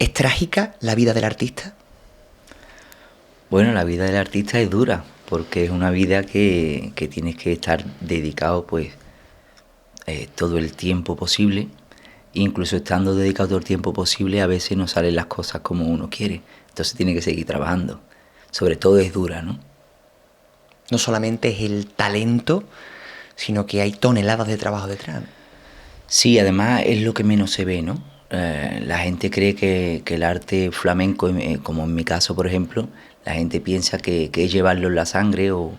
¿Es trágica la vida del artista? Bueno, la vida del artista es dura, porque es una vida que tienes que estar dedicado pues todo el tiempo posible. Incluso estando dedicado todo el tiempo posible, a veces no salen las cosas como uno quiere. Entonces tiene que seguir trabajando. Sobre todo es dura, ¿no? No solamente es el talento, sino que hay toneladas de trabajo detrás, ¿no? Sí, además es lo que menos se ve, ¿no? La gente cree que el arte flamenco, como en mi caso, por ejemplo, la gente piensa que es llevarlo en la sangre o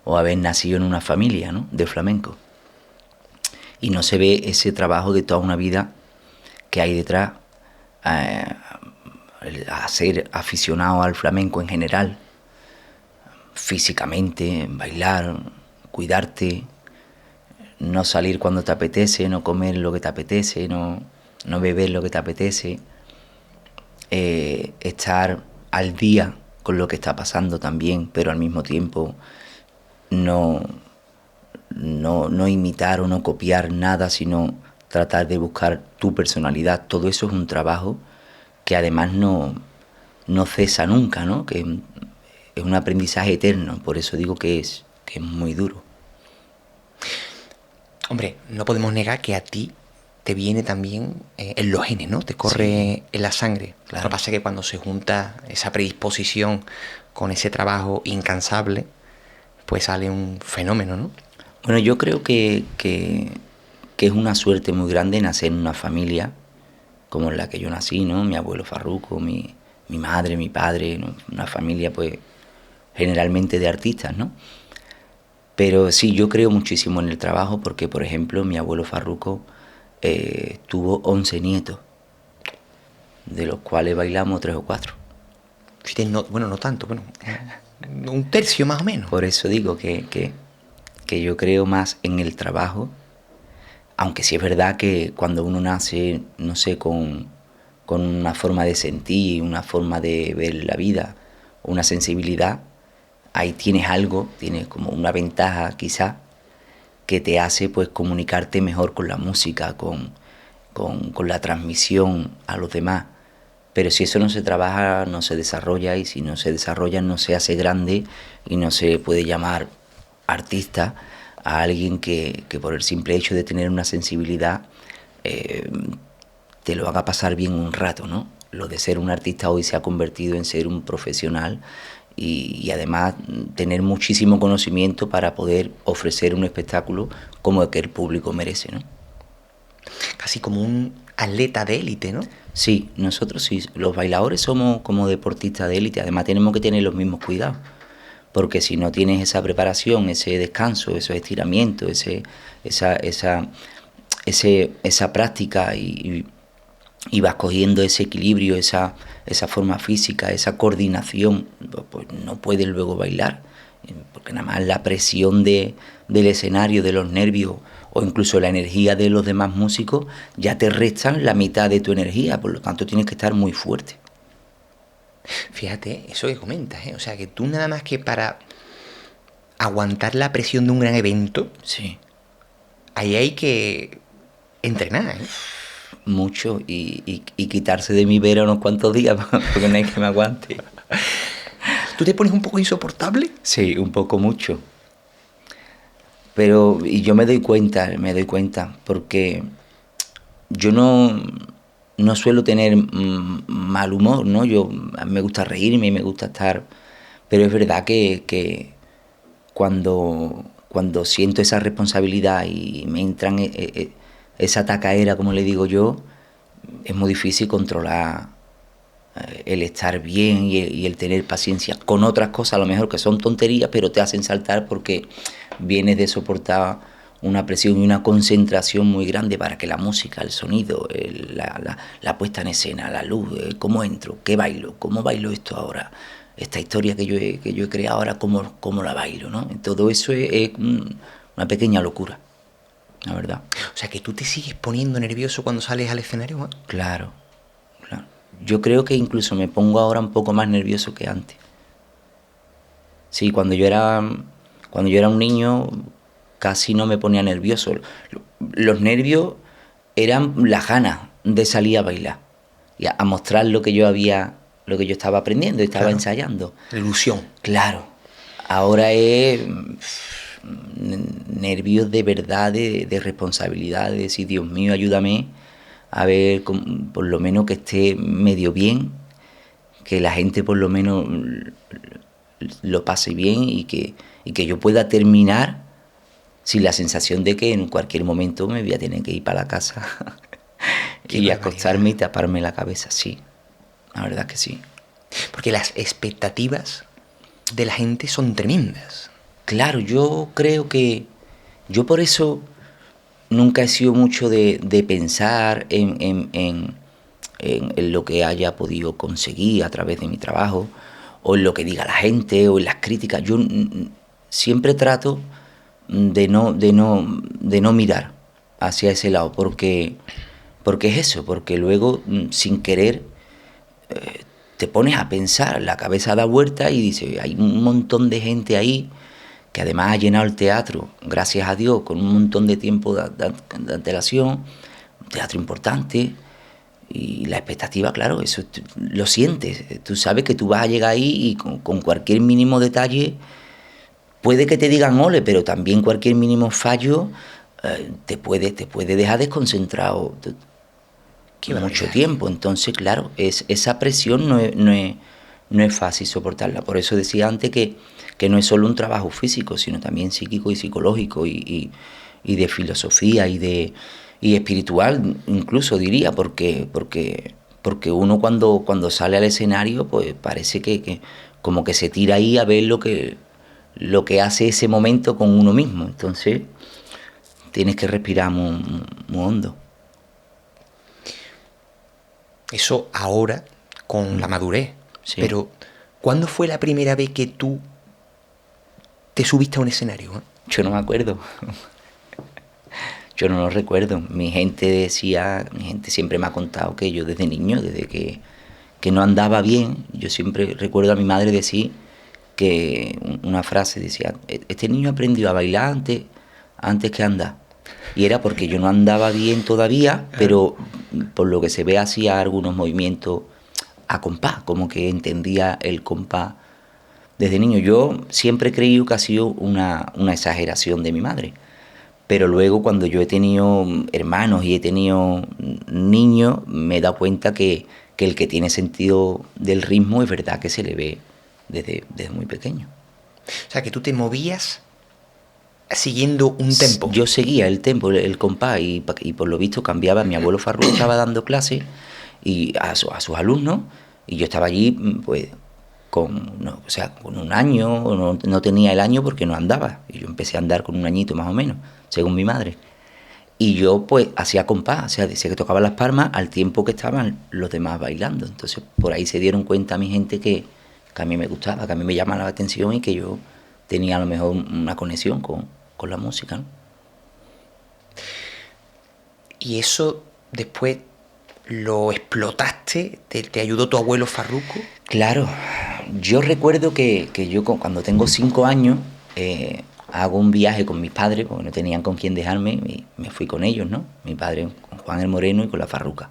haber nacido en una familia, ¿no?, de flamenco. Y no se ve ese trabajo de toda una vida que hay detrás, a ser aficionado al flamenco en general, físicamente, bailar, cuidarte, no salir cuando te apetece, no comer lo que te apetece, no beber lo que te apetece, estar al día con lo que está pasando también, pero al mismo tiempo no imitar o no copiar nada, sino tratar de buscar tu personalidad. Todo eso es un trabajo que además no cesa nunca, ¿no? Que es un aprendizaje eterno, por eso digo que es muy duro. Hombre, no podemos negar que a ti te viene también en los genes, ¿no? Te corre Sí, en la sangre. claro. Lo que pasa es que cuando se junta esa predisposición con ese trabajo incansable, pues sale un fenómeno, ¿no? Bueno, yo creo que es una suerte muy grande nacer en una familia como en la que yo nací, ¿no? Mi abuelo Farruco, mi madre, mi padre, ¿no? Una familia pues generalmente de artistas, ¿no? Pero sí, yo creo muchísimo en el trabajo porque, por ejemplo, mi abuelo Farruco tuvo 11 nietos, de los cuales bailamos 3 o 4. Fíjate, no, bueno, no tanto, bueno, un tercio más o menos. Por eso digo que yo creo más en el trabajo, aunque sí es verdad que cuando uno nace, no sé, con una forma de sentir, una forma de ver la vida, una sensibilidad, ahí tienes algo, tienes como una ventaja quizá que te hace pues comunicarte mejor con la música, con la transmisión a los demás. Pero si eso no se trabaja, no se desarrolla, y si no se desarrolla, no se hace grande y no se puede llamar artista a alguien que por el simple hecho de tener una sensibilidad eh, te lo haga pasar bien un rato, ¿no? Lo de ser un artista hoy se ha convertido en ser un profesional y además tener muchísimo conocimiento para poder ofrecer un espectáculo como el que el público merece, ¿no? Casi como un atleta de élite, ¿no? Sí, nosotros sí, los bailadores somos como deportistas de élite, además tenemos que tener los mismos cuidados, porque si no tienes esa preparación, ese descanso, esos estiramientos, esa práctica y vas cogiendo ese equilibrio, esa forma física, esa coordinación, pues no puedes luego bailar, porque nada más la presión del escenario, de los nervios o incluso la energía de los demás músicos ya te restan la mitad de tu energía, por lo tanto tienes que estar muy fuerte. Fíjate, eso que comentas, ¿eh? O sea, que tú nada más que para aguantar la presión de un gran evento, Sí, ahí hay que entrenar, ¿eh? mucho y quitarse de mi vera unos cuantos días porque no hay que me aguante. ¿Tú te pones un poco insoportable? Sí, un poco mucho. Pero y yo me doy cuenta, porque yo no suelo tener mal humor, ¿no? A mí me gusta reírme, me gusta estar, pero es verdad que cuando siento esa responsabilidad y me entran esa tacaera, como le digo yo, es muy difícil controlar el estar bien y el tener paciencia con otras cosas a lo mejor que son tonterías, pero te hacen saltar porque vienes de soportar una presión y una concentración muy grande para que la música, el sonido, la puesta en escena, la luz, cómo entro, qué bailo, cómo bailo esto ahora, esta historia que yo he creado ahora, cómo la bailo, ¿no? Todo eso es una pequeña locura, la verdad. O sea, que tú te sigues poniendo nervioso cuando sales al escenario, ¿eh? Claro, claro. Yo creo que incluso me pongo ahora un poco más nervioso que antes. Sí, cuando yo era un niño casi no me ponía nervioso. Los nervios eran las ganas de salir a bailar. y a mostrar lo que yo estaba aprendiendo, estaba Claro. ensayando. La ilusión. Claro, ahora es nervios de verdad, de responsabilidad, de decir, Dios mío, ayúdame a ver por lo menos que esté medio bien, que la gente por lo menos lo pase bien y que yo pueda terminar sin la sensación de que en cualquier momento me voy a tener que ir para la casa Qué y barbaridad. acostarme y taparme la cabeza, sí, la verdad que sí. Porque las expectativas de la gente son tremendas. Claro, yo creo que yo por eso nunca he sido mucho de pensar en lo que haya podido conseguir a través de mi trabajo, o en lo que diga la gente, o en las críticas. Yo siempre trato de no mirar hacia ese lado, porque es eso, porque luego, sin querer, te pones a pensar, la cabeza da vuelta y dices, hay un montón de gente ahí que además ha llenado el teatro, gracias a Dios, con un montón de tiempo de antelación, un teatro importante, y la expectativa, claro, eso lo sientes, tú sabes que tú vas a llegar ahí y con cualquier mínimo detalle, puede que te digan ole, pero también cualquier mínimo fallo te puede dejar desconcentrado Qué mucho barbaridad. tiempo. Entonces, claro, esa presión no es fácil soportarla. Por eso decía antes que no es solo un trabajo físico, sino también psíquico y psicológico y de filosofía y espiritual, incluso diría, porque uno cuando sale al escenario, pues parece que como que se tira ahí a ver lo que hace ese momento con uno mismo. Entonces, tienes que respirar muy hondo. Eso ahora, con la madurez. Sí. Pero, ¿cuándo fue la primera vez que tú te subiste a un escenario? Yo no me acuerdo. Yo no lo recuerdo. Mi gente siempre me ha contado que yo desde niño, desde que no andaba bien, yo siempre recuerdo a mi madre decir que una frase decía, este niño aprendió a bailar antes que andar. Y era porque yo no andaba bien todavía, pero por lo que se ve hacía algunos movimientos a compás, como que entendía el compás desde niño. Yo siempre he creído que ha sido una exageración de mi madre. Pero luego cuando yo he tenido hermanos y he tenido niños, me he dado cuenta que el que tiene sentido del ritmo es verdad que se le ve desde muy pequeño. O sea, que tú te movías siguiendo un tempo. Yo seguía el tempo, el compás, y por lo visto cambiaba. Mi abuelo Farruko estaba dando clases y a sus alumnos, y yo estaba allí pues con un año, no tenía el año porque no andaba, y yo empecé a andar con un añito más o menos, según mi madre. Y yo pues hacía compás, o sea, decía que tocaba las palmas al tiempo que estaban los demás bailando. Entonces por ahí se dieron cuenta mi gente que a mí me gustaba, que a mí me llamaba la atención y que yo tenía a lo mejor una conexión con la música, ¿no? Y eso después lo explotaste, te ayudó tu abuelo Farruko. Claro, yo recuerdo que yo cuando tengo 5 años hago un viaje con mis padres, porque no tenían con quién dejarme, y me fui con ellos, ¿no? Mi padre con Juan el Moreno y con la Farruca,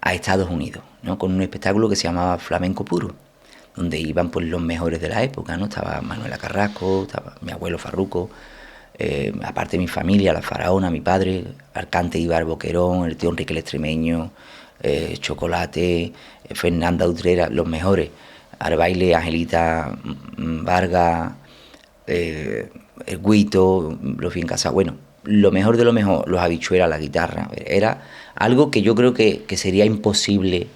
a Estados Unidos, ¿no? Con un espectáculo que se llamaba Flamenco Puro, donde iban pues los mejores de la época, ¿no? Estaba Manuela Carrasco, estaba mi abuelo Farruco, aparte de mi familia, la Faraona, mi padre, Arcante Ibar Boquerón, el tío Enrique el Extremeño, Chocolate, Fernanda Utrera, los mejores, Arbaile, Angelita Vargas, el Guito, los bien casados, bueno, lo mejor de lo mejor, los Habichuelas, la guitarra, era algo que yo creo que sería imposible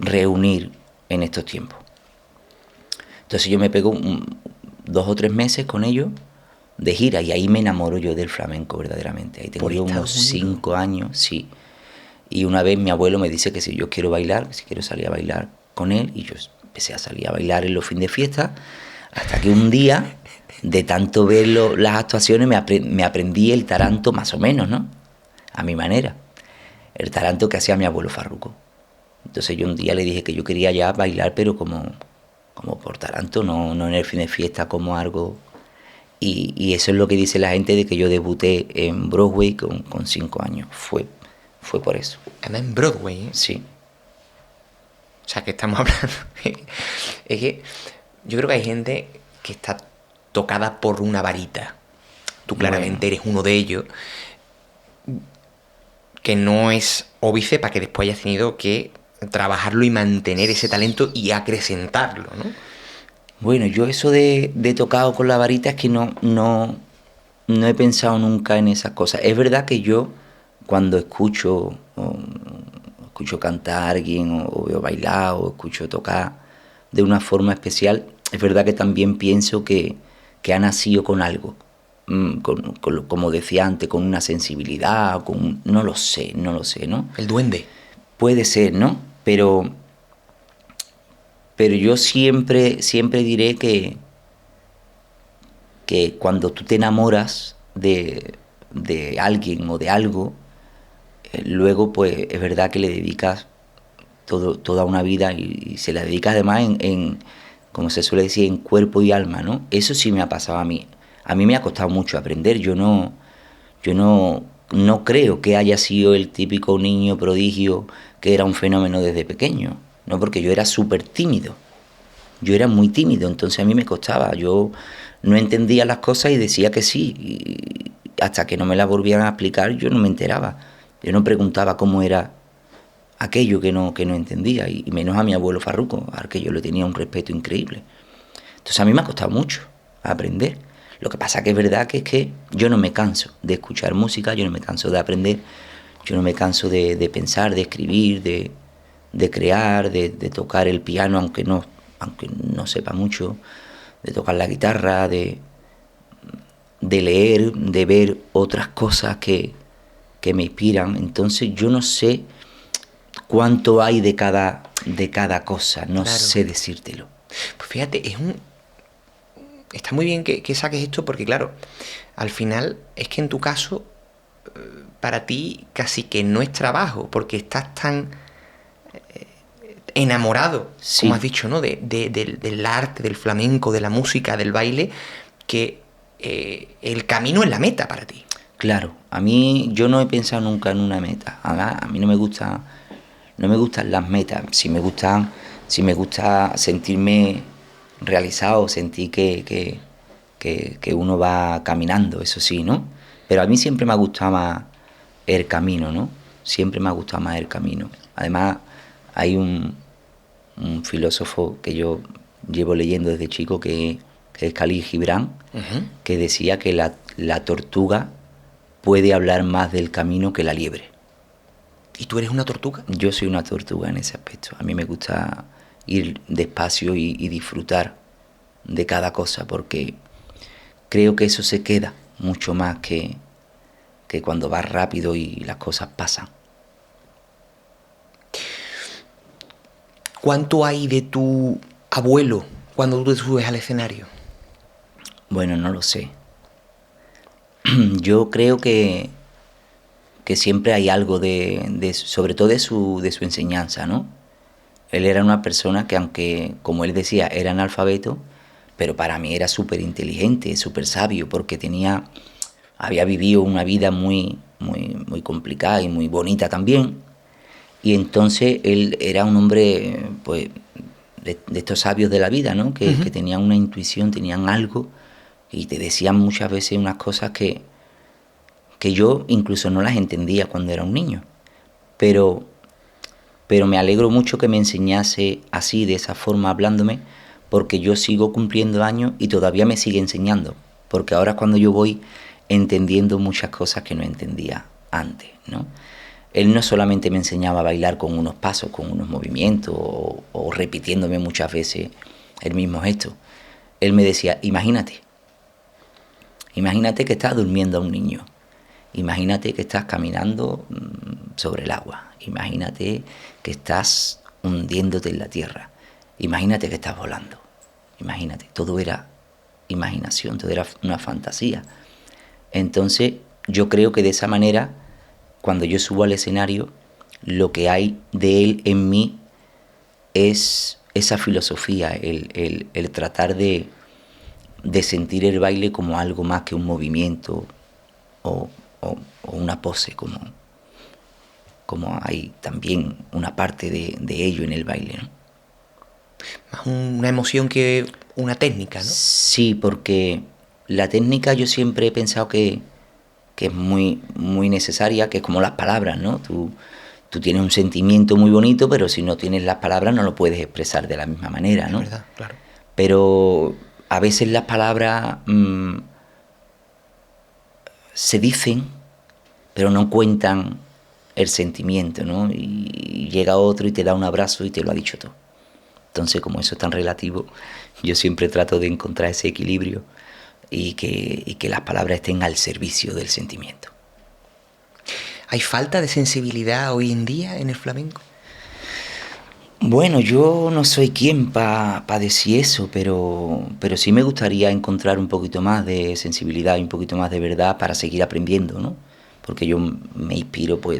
reunir en estos tiempos. Entonces yo me pego 2 o 3 meses con ellos de gira, y ahí me enamoro yo del flamenco verdaderamente. Ahí tengo yo unos 5 años, sí. Y una vez mi abuelo me dice que si yo quiero bailar, si quiero salir a bailar con él, y yo empecé a salir a bailar en los fines de fiesta, hasta que un día, de tanto ver las actuaciones, me aprendí el taranto más o menos, ¿no? A mi manera. El taranto que hacía mi abuelo Farruco. Entonces yo un día le dije que yo quería ya bailar, pero como por taranto, no en el fin de fiesta como algo. Y eso es lo que dice la gente de que yo debuté en Broadway con 5 años. Fue fue por eso. Además en Broadway, ¿eh? Sí. O sea, que estamos hablando... Es que yo creo que hay gente que está tocada por una varita. Tú claramente eres uno de ellos. Que no es óbice para que después hayas tenido que trabajarlo y mantener ese talento y acrecentarlo, ¿no? Bueno, yo eso de tocado con la varita es que no he pensado nunca en esas cosas. Es verdad que yo cuando escucho cantar a alguien o veo bailar o escucho tocar de una forma especial, es verdad que también pienso que ha nacido con algo, como decía antes, con una sensibilidad, no lo sé, ¿no? El duende. Puede ser, ¿no? Pero yo siempre diré que cuando tú te enamoras de alguien o de algo, luego pues es verdad que le dedicas toda una vida y se la dedicas además como se suele decir, en cuerpo y alma, ¿no? Eso sí me ha pasado a mí. A mí me ha costado mucho aprender. Yo no creo que haya sido el típico niño prodigio que era un fenómeno desde pequeño, ¿no? Porque yo era súper tímido. Yo era muy tímido, entonces a mí me costaba. Yo no entendía las cosas y decía que sí. Y hasta que no me las volvían a explicar, yo no me enteraba. Yo no preguntaba cómo era aquello que no entendía, y menos a mi abuelo Farruco, al que yo le tenía un respeto increíble. Entonces a mí me ha costado mucho aprender. Lo que pasa que es verdad que es que yo no me canso de escuchar música, yo no me canso de aprender, yo no me canso de pensar, de escribir, de crear, de tocar el piano, aunque no sepa mucho, de tocar la guitarra, de leer, de ver otras cosas que me inspiran. Entonces yo no sé cuánto hay de cada cosa, no Claro. sé decírtelo. Pues fíjate, está muy bien que saques esto porque, claro, al final es que en tu caso, para ti casi que no es trabajo, porque estás tan enamorado, Sí. como has dicho, ¿no? Del arte, del flamenco, de la música, del baile, que el camino es la meta para ti. Claro, a mí yo no he pensado nunca en una meta. A mí no me gustan las metas. Si me gusta sentirme realizado, sentir que uno va caminando, eso sí, ¿no? Pero a mí siempre me ha gustado más el camino, ¿no? Siempre me ha gustado más el camino. Además, hay un filósofo que yo llevo leyendo desde chico que es Khalil Gibran, que decía que la tortuga puede hablar más del camino que la liebre. ¿Y tú eres una tortuga? Yo soy una tortuga en ese aspecto. A mí me gusta ir despacio y disfrutar de cada cosa, porque creo que eso se queda mucho más que cuando vas rápido y las cosas pasan. ¿Cuánto hay de tu abuelo cuando tú te subes al escenario? Bueno, no lo sé. Yo creo que siempre hay algo sobre todo de su enseñanza, ¿no? Él era una persona que, aunque, como él decía, era analfabeto, pero para mí era súper inteligente, súper sabio, porque había vivido una vida muy, muy, muy complicada y muy bonita también. Y entonces él era un hombre, pues, de estos sabios de la vida, ¿no? Que tenían una intuición, tenían algo, y te decían muchas veces unas cosas que yo incluso no las entendía cuando era un niño. Pero me alegro mucho que me enseñase así, de esa forma, hablándome, porque yo sigo cumpliendo años y todavía me sigue enseñando. Porque ahora es cuando yo voy entendiendo muchas cosas que no entendía antes, ¿no? Él no solamente me enseñaba a bailar con unos pasos, con unos movimientos, o repitiéndome muchas veces el mismo gesto. Él me decía, imagínate que estás durmiendo a un niño. Imagínate que estás caminando sobre el agua. Imagínate que estás hundiéndote en la tierra. Imagínate que estás volando. Imagínate, todo era imaginación, todo era una fantasía. Entonces, yo creo que de esa manera, cuando yo subo al escenario, lo que hay de él en mí es esa filosofía, el tratar de sentir el baile como algo más que un movimiento o una pose, como... como hay también una parte de ello en el baile, ¿no? Más una emoción que una técnica, ¿no? Sí, porque la técnica yo siempre he pensado que es muy, muy necesaria, que es como las palabras, ¿no? Tú tienes un sentimiento muy bonito, pero si no tienes las palabras no lo puedes expresar de la misma manera, ¿no? Es verdad, claro. Pero a veces las palabras se dicen, pero no cuentan el sentimiento, ¿no? Y llega otro y te da un abrazo y te lo ha dicho todo. Entonces, como eso es tan relativo, yo siempre trato de encontrar ese equilibrio y que las palabras estén al servicio del sentimiento. ¿Hay falta de sensibilidad hoy en día en el flamenco? Bueno, yo no soy quien para decir eso, pero sí me gustaría encontrar un poquito más de sensibilidad y un poquito más de verdad para seguir aprendiendo, ¿no? Porque yo me inspiro pues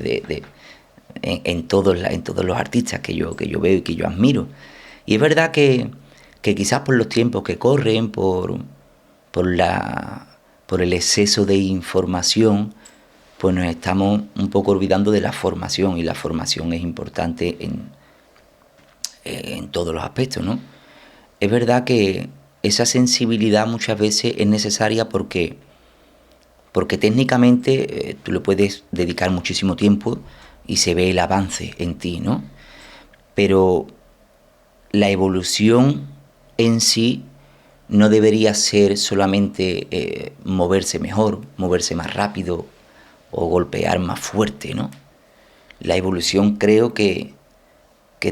en todos los artistas que yo veo y que yo admiro. Y es verdad que quizás por los tiempos que corren, por el exceso de información, pues nos estamos un poco olvidando de la formación, y la formación es importante en todos los aspectos, ¿no? Es verdad que esa sensibilidad muchas veces es necesaria porque técnicamente tú le puedes dedicar muchísimo tiempo y se ve el avance en ti, ¿no? Pero la evolución en sí no debería ser solamente moverse mejor, moverse más rápido o golpear más fuerte, ¿no? La evolución creo que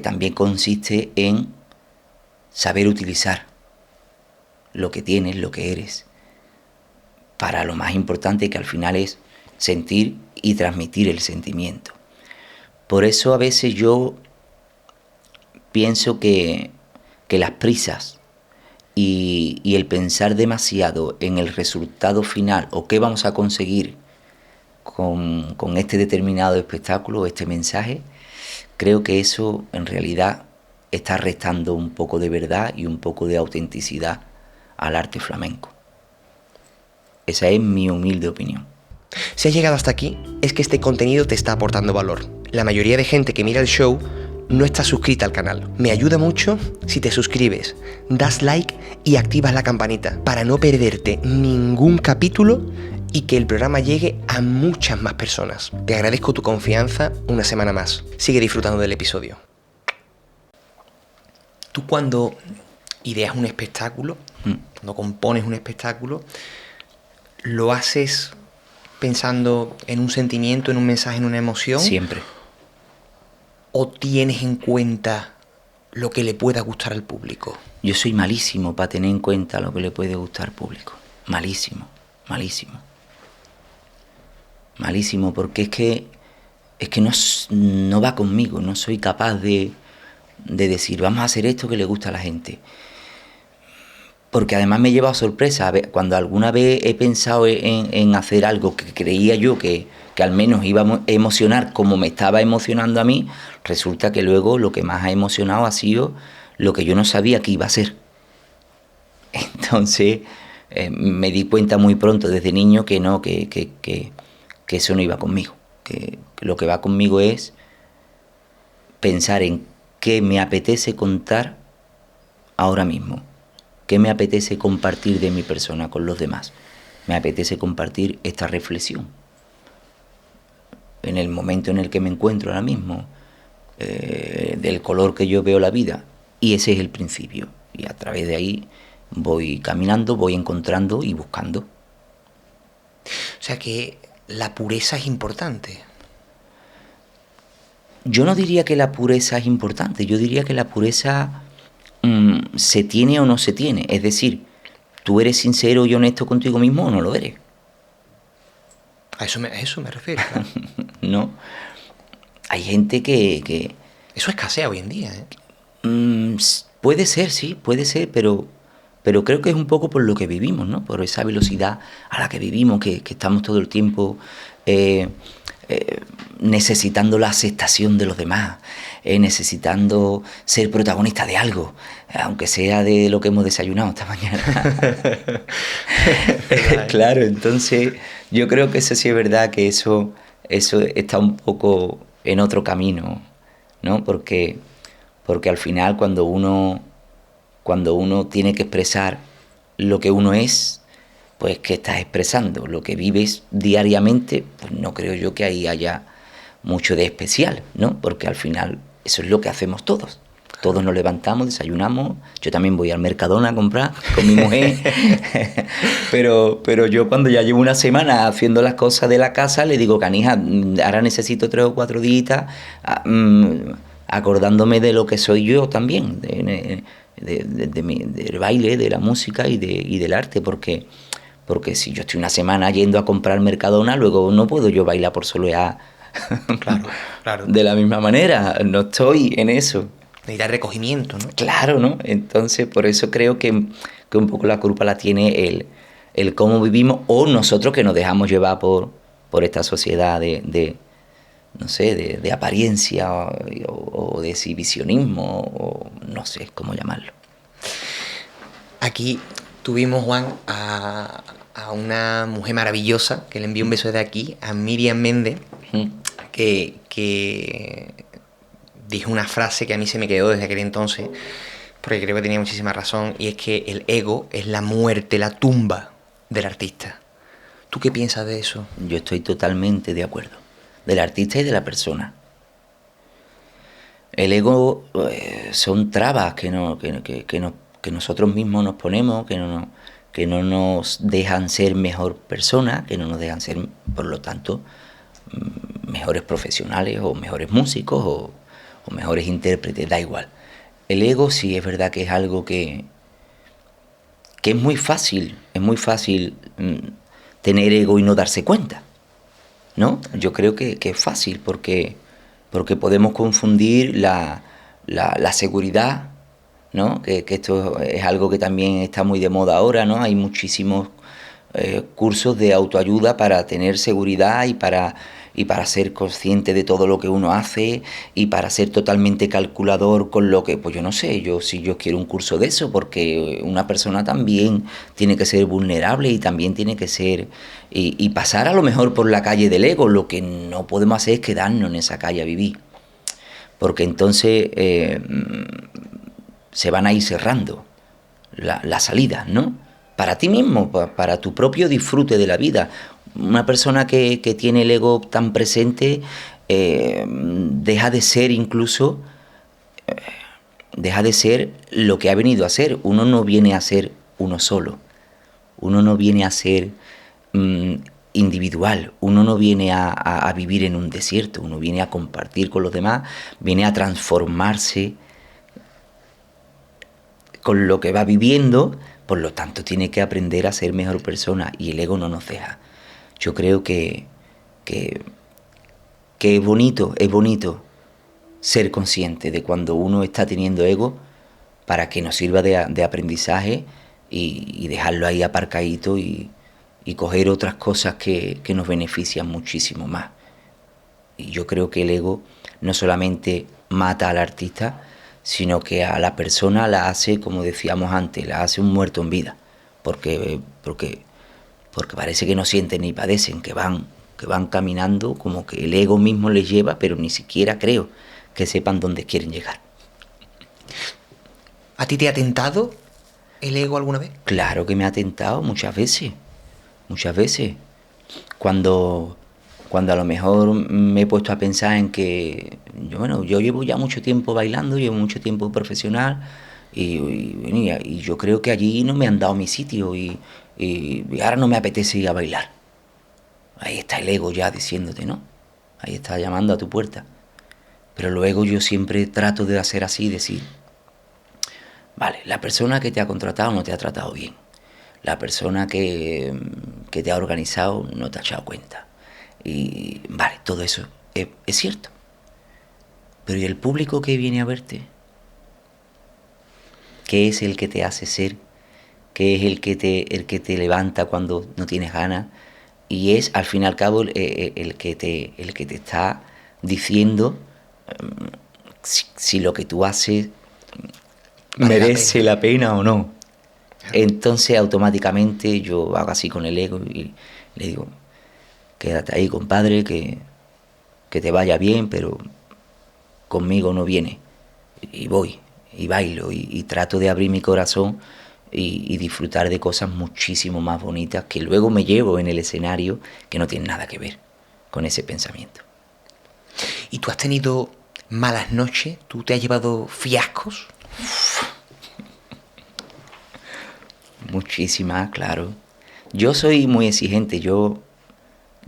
también consiste en saber utilizar lo que tienes, lo que eres, para lo más importante, que al final es sentir y transmitir el sentimiento. Por eso a veces yo pienso que las prisas y el pensar demasiado en el resultado final o qué vamos a conseguir con este determinado espectáculo, este mensaje, creo que eso en realidad está restando un poco de verdad y un poco de autenticidad al arte flamenco. Esa es mi humilde opinión. Si has llegado hasta aquí, es que este contenido te está aportando valor. La mayoría de gente que mira el show no está suscrita al canal. Me ayuda mucho si te suscribes, das like y activas la campanita para no perderte ningún capítulo y que el programa llegue a muchas más personas. Te agradezco tu confianza una semana más. Sigue disfrutando del episodio. Tú cuando ideas un espectáculo, cuando compones un espectáculo, ¿lo haces pensando en un sentimiento, en un mensaje, en una emoción? Siempre. ¿O tienes en cuenta lo que le pueda gustar al público? Yo soy malísimo para tener en cuenta lo que le puede gustar al público. Malísimo, malísimo. Malísimo, porque es que no va conmigo. No soy capaz de decir, vamos a hacer esto que le gusta a la gente. Porque además me lleva a sorpresa. Cuando alguna vez he pensado en hacer algo que creía yo que al menos iba a emocionar como me estaba emocionando a mí, resulta que luego lo que más ha emocionado ha sido lo que yo no sabía que iba a ser. Entonces me di cuenta muy pronto desde niño que no, que eso no iba conmigo. Que lo que va conmigo es pensar en qué me apetece contar ahora mismo. ¿Qué me apetece compartir de mi persona con los demás? Me apetece compartir esta reflexión en el momento en el que me encuentro ahora mismo, del color que yo veo la vida. Y ese es el principio. Y a través de ahí voy caminando, voy encontrando y buscando. O sea que la pureza es importante. Yo no diría que la pureza es importante, yo diría que la pureza se tiene o no se tiene. Es decir, ¿tú eres sincero y honesto contigo mismo o no lo eres? A eso me refiero, claro. No. Hay gente que... Eso escasea hoy en día, ¿eh? Puede ser, sí, puede ser, pero creo que es un poco por lo que vivimos, ¿no? Por esa velocidad a la que vivimos, que estamos todo el tiempo necesitando la aceptación de los demás, necesitando ser protagonista de algo, aunque sea de lo que hemos desayunado esta mañana. Claro, entonces yo creo que eso sí es verdad, que eso está un poco en otro camino, ¿no? Porque al final cuando uno tiene que expresar lo que uno es, pues ¿qué estás expresando? Lo que vives diariamente, pues no creo yo que ahí haya mucho de especial, ¿no? Porque al final eso es lo que hacemos todos. Todos nos levantamos, desayunamos. Yo también voy al Mercadona a comprar con mi mujer. pero yo cuando ya llevo una semana haciendo las cosas de la casa, le digo, canija, ahora necesito 3 o 4 días acordándome de lo que soy yo también, del baile, de la música y del arte, porque si yo estoy una semana yendo a comprar Mercadona, luego no puedo yo bailar por soleá. Claro, claro. De la misma manera, no estoy en eso. Necesita recogimiento, ¿no? Claro, ¿no? Entonces, por eso creo que un poco la culpa la tiene el cómo vivimos o nosotros que nos dejamos llevar por esta sociedad no sé, de apariencia o de exhibicionismo, o no sé cómo llamarlo. Aquí tuvimos, Juan, a una mujer maravillosa, que le envío un beso desde aquí, a Miriam Méndez, que dijo una frase que a mí se me quedó desde aquel entonces, porque creo que tenía muchísima razón, y es que el ego es la muerte, la tumba del artista. ¿Tú qué piensas de eso? Yo estoy totalmente de acuerdo, del artista y de la persona. El ego son trabas que nosotros mismos nos ponemos, que no nos dejan ser mejor persona, que no nos dejan ser, por lo tanto, mejores profesionales o mejores músicos o mejores intérpretes, da igual. El ego sí es verdad que es algo que es muy fácil tener ego y no darse cuenta, ¿no? Yo creo que es fácil porque podemos confundir la seguridad, ¿no? Que esto es algo que también está muy de moda ahora, ¿no? Hay muchísimos cursos de autoayuda para tener seguridad y para ser consciente de todo lo que uno hace y para ser totalmente calculador con lo que, pues yo no sé, si yo quiero un curso de eso, porque una persona también tiene que ser vulnerable y también tiene que ser y pasar a lo mejor por la calle del ego. Lo que no podemos hacer es quedarnos en esa calle a vivir, porque entonces se van a ir cerrando las salidas, ¿no? Para ti mismo, para tu propio disfrute de la vida. Una persona que tiene el ego tan presente deja de ser incluso, deja de ser lo que ha venido a ser. Uno no viene a ser uno solo, uno no viene a ser individual, uno no viene a vivir en un desierto, uno viene a compartir con los demás, viene a transformarse con lo que va viviendo. Por lo tanto, tiene que aprender a ser mejor persona y el ego no nos deja. Yo creo que es bonito ser consciente de cuando uno está teniendo ego para que nos sirva de aprendizaje y dejarlo ahí aparcadito y coger otras cosas que nos benefician muchísimo más. Y yo creo que el ego no solamente mata al artista, sino que a la persona la hace, como decíamos antes, la hace un muerto en vida, porque parece que no sienten ni padecen, que van caminando como que el ego mismo les lleva, pero ni siquiera creo que sepan dónde quieren llegar. ¿A ti te ha tentado el ego alguna vez? Claro que me ha tentado muchas veces. Cuando a lo mejor me he puesto a pensar en que yo llevo ya mucho tiempo bailando, llevo mucho tiempo profesional y yo creo que allí no me han dado mi sitio y ahora no me apetece ir a bailar. Ahí está el ego ya diciéndote, ¿no? Ahí está llamando a tu puerta. Pero luego yo siempre trato de hacer así, decir, vale, la persona que te ha contratado no te ha tratado bien. La persona que te ha organizado no te ha echado cuenta. Y vale, todo eso es cierto. Pero ¿y el público que viene a verte? ¿Qué es el que te hace ser? ¿Qué es el que te levanta cuando no tienes ganas? Y es, al fin y al cabo, el que te está diciendo si lo que tú haces merece la pena o no. Entonces, automáticamente, yo hago así con el ego y le digo, quédate ahí, compadre, que que te vaya bien, pero conmigo no viene. Y voy, y bailo, y trato de abrir mi corazón y disfrutar de cosas muchísimo más bonitas que luego me llevo en el escenario, que no tienen nada que ver con ese pensamiento. ¿Y tú has tenido malas noches? ¿Tú te has llevado fiascos? Muchísimas, claro. Yo soy muy exigente. Yo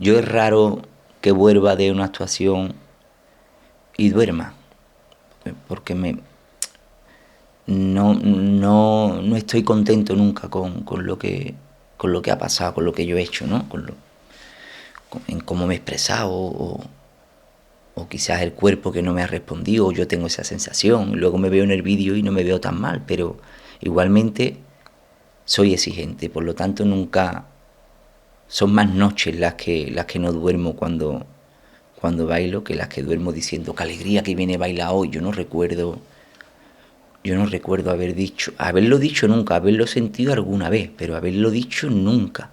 es raro que vuelva de una actuación y duerma, porque no estoy contento nunca con lo que ha pasado, con lo que yo he hecho, ¿no? En cómo me he expresado, o quizás el cuerpo que no me ha respondido, o yo tengo esa sensación. Luego me veo en el vídeo y no me veo tan mal, pero igualmente soy exigente, por lo tanto nunca son más noches las que no duermo cuando bailo, que las que duermo diciendo qué alegría que viene a bailar hoy. Yo no recuerdo haberlo dicho nunca, haberlo sentido alguna vez, pero haberlo dicho nunca.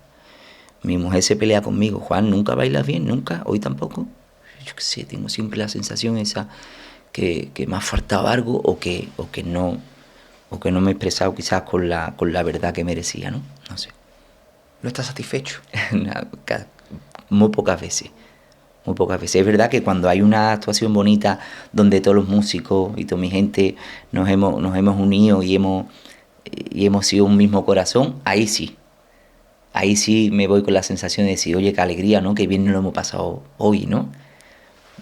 Mi mujer se pelea conmigo: Juan, ¿nunca bailas bien? ¿Nunca? ¿Hoy tampoco? Yo qué sé, tengo siempre la sensación esa que me ha faltado algo, o que no me he expresado quizás con la verdad que merecía, ¿no? No sé. ¿No estás satisfecho? Muy pocas veces. Muy pocas veces. Es verdad que cuando hay una actuación bonita donde todos los músicos y toda mi gente nos hemos unido y hemos sido un mismo corazón, ahí sí me voy con la sensación de decir, oye, qué alegría, ¿no? Qué bien nos lo hemos pasado hoy, ¿no?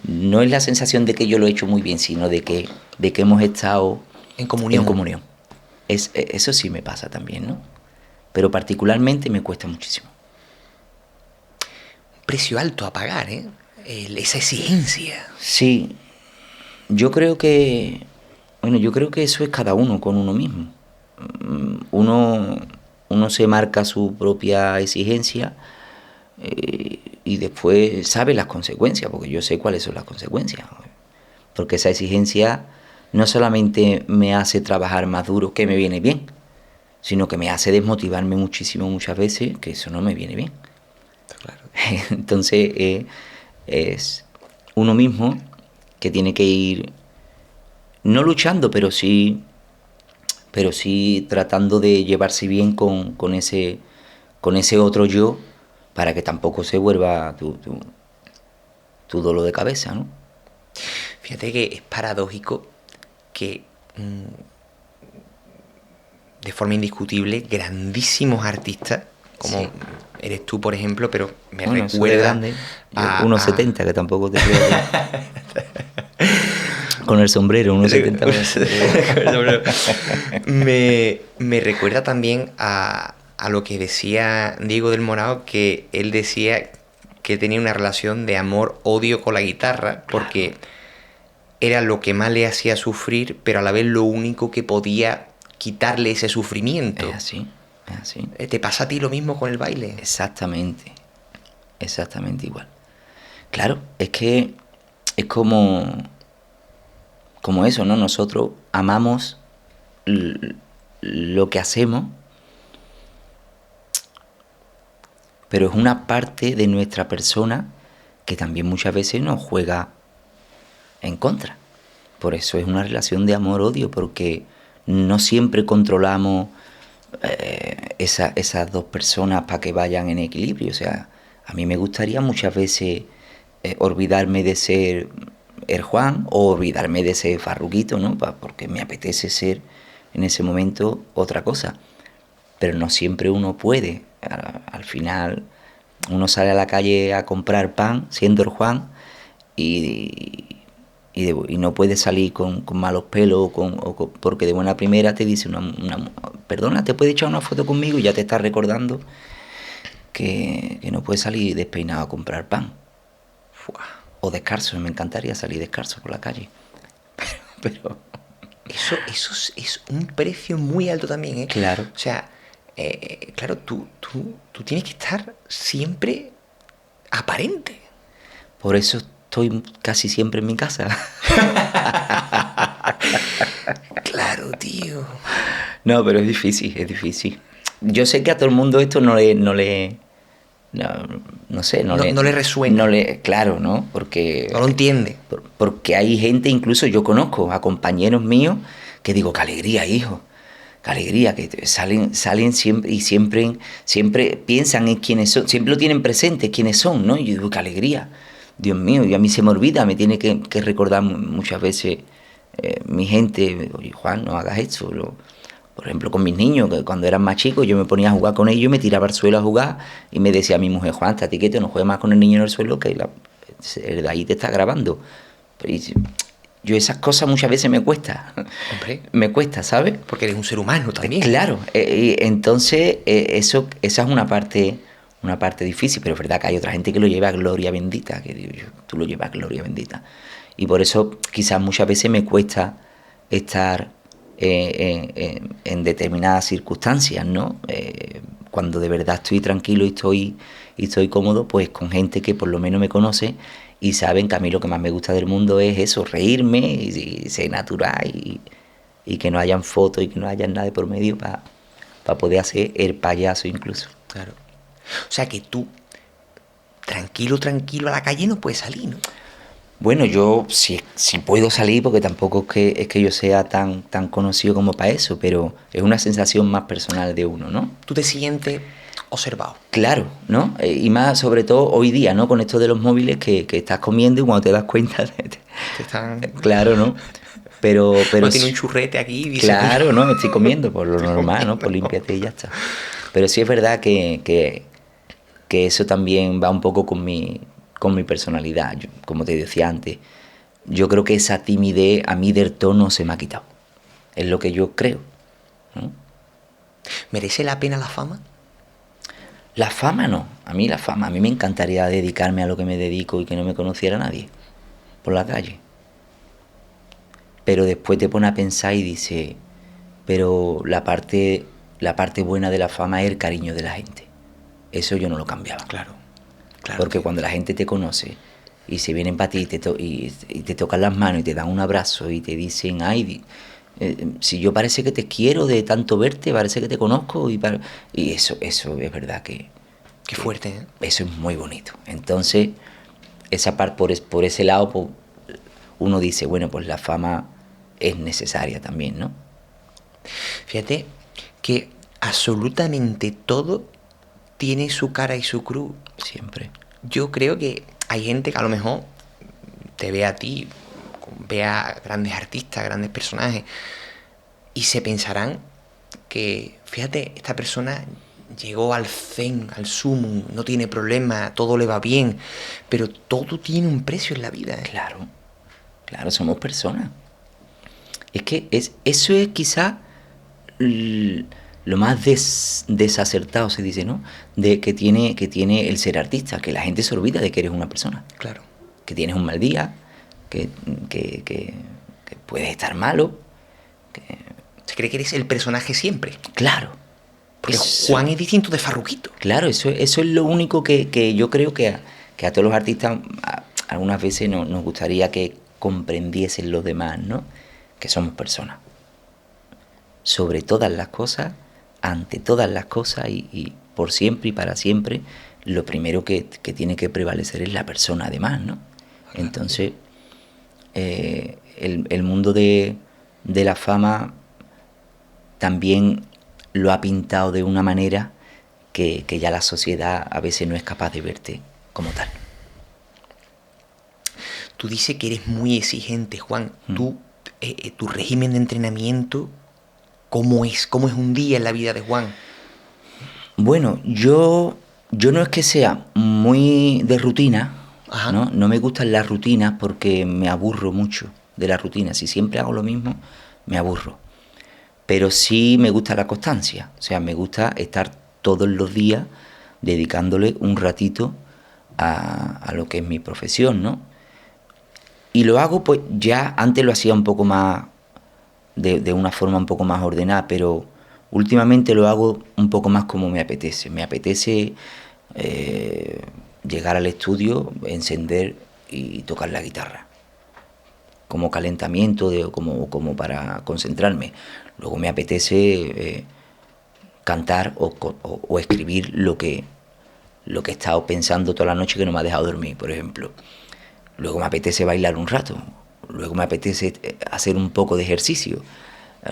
No es la sensación de que yo lo he hecho muy bien, sino de que hemos estado en comunión. Eso sí me pasa también, ¿no? Pero particularmente me cuesta muchísimo. Un precio alto a pagar, ¿eh? Esa exigencia. Sí, yo creo que eso es cada uno con uno mismo. Uno se marca su propia exigencia, y después sabe las consecuencias, porque yo sé cuáles son las consecuencias. Porque esa exigencia no solamente me hace trabajar más duro, que me viene bien, sino que me hace desmotivarme muchísimo muchas veces, que eso no me viene bien. Claro. Entonces es uno mismo que tiene que ir no luchando, pero sí tratando de llevarse bien con ese otro yo, para que tampoco se vuelva tu dolor de cabeza, ¿no? Fíjate que es paradójico que de forma indiscutible grandísimos artistas como sí. Eres tú, por ejemplo, pero me recuerda grande, 1,70, que tampoco te creas. Con el sombrero, 1,70. Me recuerda también a lo que decía Diego del Morao, que él decía que tenía una relación de amor-odio con la guitarra, porque claro, era lo que más le hacía sufrir, pero a la vez lo único que podía quitarle ese sufrimiento. Es así. ¿Te pasa a ti lo mismo con el baile? Exactamente igual. Claro, es que es como eso, ¿no? Nosotros amamos lo que hacemos, pero es una parte de nuestra persona que también muchas veces nos juega en contra. Por eso es una relación de amor-odio, porque no siempre controlamos esas dos personas para que vayan en equilibrio. O sea, a mí me gustaría muchas veces olvidarme de ser el Juan, o olvidarme de ser Farruquito, ¿no? Porque me apetece ser en ese momento otra cosa. Pero no siempre uno puede. Al final uno sale a la calle a comprar pan siendo el Juan, y no puede salir con malos pelos, porque de buena primera te dice perdona, ¿te puedes echar una foto conmigo? Y ya te está recordando que no puedes salir despeinado a comprar pan. O descalzo. Me encantaría salir descalzo por la calle. Pero eso es un precio muy alto también, ¿eh? Claro. O sea, claro, tú tienes que estar siempre aparente. Por eso estoy casi siempre en mi casa. Claro, tío. No, pero es difícil. Yo sé que a todo el mundo esto no le no, no sé, No le resuena. Claro, ¿no? Porque... No lo entiende. Porque hay gente, incluso yo conozco a compañeros míos, que digo, qué alegría, hijo. Qué alegría, que salen siempre y siempre piensan en quiénes son, siempre lo tienen presente, quiénes son, ¿no? Y yo digo, qué alegría. Dios mío, y a mí se me olvida, me tiene que recordar muchas veces mi gente, oye, Juan, no hagas esto. Por ejemplo, con mis niños, que cuando eran más chicos, yo me ponía a jugar con ellos, me tiraba al suelo a jugar y me decía a mi mujer, Juan, estate quieto, no juegues más con el niño en el suelo, que el de ahí te está grabando. Yo esas cosas muchas veces me cuesta. Hombre. Me cuesta, ¿sabes? Porque eres un ser humano también. Claro, y entonces esa es una parte difícil, pero es verdad que hay otra gente que lo lleva a gloria bendita, que digo yo, tú lo llevas a gloria bendita. Y por eso quizás muchas veces me cuesta estar en determinadas circunstancias, ¿no? Cuando de verdad estoy tranquilo y estoy cómodo, pues con gente que por lo menos me conoce y saben que a mí lo que más me gusta del mundo es eso, reírme y ser natural y que no hayan fotos y que no haya nada de por medio para poder hacer el payaso incluso. Claro. O sea que tú, tranquilo a la calle no puedes salir, ¿no? Bueno, yo sí puedo salir porque tampoco es que yo sea tan conocido como para eso, pero es una sensación más personal de uno, ¿no? Tú te sientes observado. Claro, ¿no? Y más sobre todo hoy día, ¿no? Con esto de los móviles que estás comiendo y cuando te das cuenta... Te están... Claro, ¿no? Pero tiene un churrete aquí. Dice, claro, no, estoy comiendo por lo normal, ¿no? Pues límpiate y ya está. Pero sí es verdad que eso también va un poco con mi personalidad. Yo, como te decía antes, yo creo que esa timidez a mí del todo no se me ha quitado. Es lo que yo creo, ¿no? ¿Merece la pena la fama? La fama no. A mí me encantaría dedicarme a lo que me dedico y que no me conociera nadie por la calle. Pero después te pones a pensar y dices, pero la parte buena de la fama es el cariño de la gente. Eso yo no lo cambiaba. Claro. Porque cuando la gente te conoce y se vienen para ti y te tocan las manos y te dan un abrazo y te dicen, ay, si yo parece que te quiero de tanto verte, parece que te conozco y eso es verdad que... Qué fuerte, ¿eh? Eso es muy bonito. Entonces, esa parte por ese lado, pues, uno dice, bueno, pues la fama es necesaria también, ¿no? Fíjate que absolutamente todo tiene su cara y su cruz. Siempre. Yo creo que hay gente que a lo mejor te ve a ti, ve a grandes artistas, grandes personajes, y se pensarán que, fíjate, esta persona llegó al zen, al sumum, no tiene problema, todo le va bien, pero todo tiene un precio en la vida, ¿eh? Claro, somos personas. Es que eso es quizá lo más desacertado, se dice, ¿no? Que tiene el ser artista, que la gente se olvida de que eres una persona. Claro. Que tienes un mal día, que puedes estar malo. Se cree que eres el personaje siempre. Claro. Porque Juan es distinto de Farruquito. Claro, eso es lo único que yo creo que a todos los artistas algunas veces nos gustaría que comprendiesen los demás, ¿no? Que somos personas. Sobre todas las cosas, ante todas las cosas y por siempre y para siempre, lo primero que tiene que prevalecer es la persona además, ¿no? Entonces, el mundo de la fama también lo ha pintado de una manera que ya la sociedad a veces no es capaz de verte como tal. Tú dices que eres muy exigente, Juan. Tu régimen de entrenamiento, ¿cómo es? ¿Cómo es un día en la vida de Juan? Bueno, yo no es que sea muy de rutina, ¿no? No me gustan las rutinas porque me aburro mucho de la rutina. Si siempre hago lo mismo, me aburro. Pero sí me gusta la constancia. O sea, me gusta estar todos los días dedicándole un ratito a lo que es mi profesión, ¿no? Y lo hago, pues ya antes lo hacía un poco más, de una forma un poco más ordenada, pero últimamente lo hago un poco más como me apetece. Me apetece llegar al estudio, encender y tocar la guitarra. Como calentamiento, como para concentrarme. Luego me apetece cantar o escribir lo que lo que he estado pensando toda la noche que no me ha dejado dormir, por ejemplo. Luego me apetece bailar un rato, luego me apetece hacer un poco de ejercicio.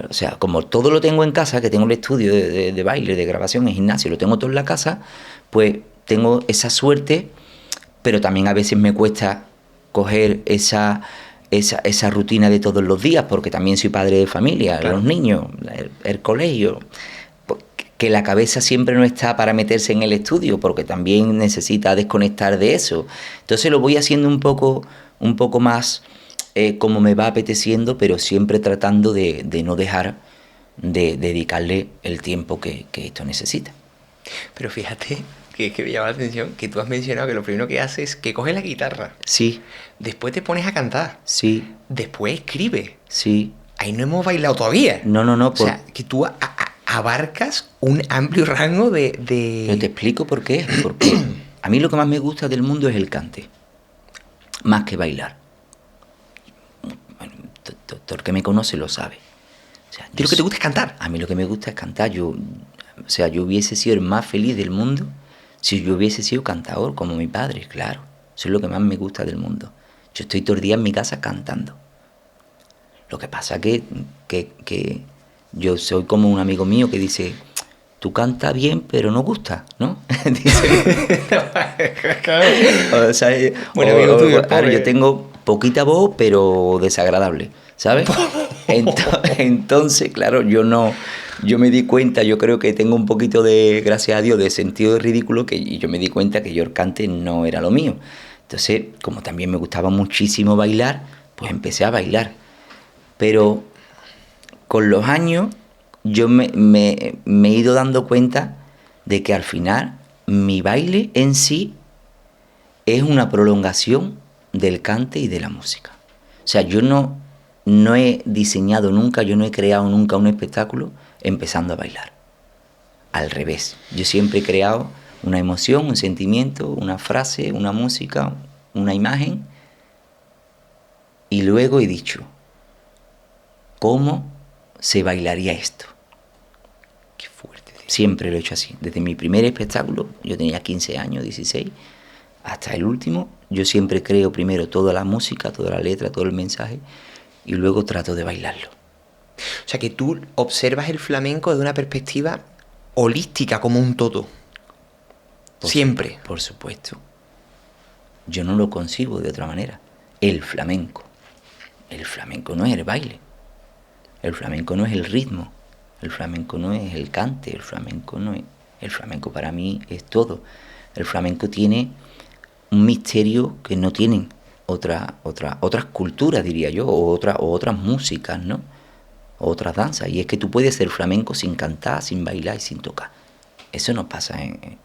O sea, como todo lo tengo en casa, que tengo el estudio de baile, de grabación, en gimnasio, lo tengo todo en la casa, pues tengo esa suerte, pero también a veces me cuesta coger esa rutina de todos los días, porque también soy padre de familia, claro. Los niños, el colegio, que la cabeza siempre no está para meterse en el estudio, porque también necesita desconectar de eso. Entonces lo voy haciendo un poco más como me va apeteciendo, pero siempre tratando de no dejar de dedicarle el tiempo que esto necesita. Pero fíjate que me llama la atención que tú has mencionado que lo primero que haces es que coges la guitarra. Sí. Después te pones a cantar. Sí. Después escribes. Sí. Ahí no hemos bailado todavía. No. O sea, que tú abarcas un amplio rango de... Pero te explico por qué. Porque a mí lo que más me gusta del mundo es el cante. Más que bailar. Bueno, todo el que me conoce lo sabe. O sea, ¿y lo que te gusta es cantar? A mí lo que me gusta es cantar. Yo hubiese sido el más feliz del mundo si yo hubiese sido cantador como mi padre, claro. Eso es lo que más me gusta del mundo. Yo estoy todo el día en mi casa cantando. Lo que pasa que yo soy como un amigo mío que dice, tú cantas bien, pero no gusta, ¿no? Dice, o sea, bueno, amigo tuyo, yo tengo poquita voz, pero desagradable, ¿sabes? Entonces, claro, yo me di cuenta, yo creo que tengo un poquito de, gracias a Dios, de sentido de ridículo, y yo me di cuenta que yo el cante no era lo mío. Entonces, como también me gustaba muchísimo bailar, pues empecé a bailar. Pero con los años yo me he ido dando cuenta de que al final mi baile en sí es una prolongación del cante y de la música. O sea, yo no he diseñado nunca, yo no he creado nunca un espectáculo empezando a bailar. Al revés, yo siempre he creado una emoción, un sentimiento, una frase, una música, una imagen, y luego he dicho, ¿cómo se bailaría esto? Qué fuerte. Tío. Siempre lo he hecho así. Desde mi primer espectáculo, yo tenía 15 años, 16, hasta el último, yo siempre creo primero toda la música, toda la letra, todo el mensaje, y luego trato de bailarlo. O sea que tú observas el flamenco desde una perspectiva holística, como un todo. Siempre. Por supuesto. Yo no lo concibo de otra manera. El flamenco. El flamenco no es el baile. El flamenco no es el ritmo. El flamenco no es el cante. El flamenco no es... El flamenco para mí es todo. El flamenco tiene un misterio que no tienen otras culturas, diría yo, o otras músicas, ¿no? O otras danzas. Y es que tú puedes ser flamenco sin cantar, sin bailar y sin tocar. Eso no pasa en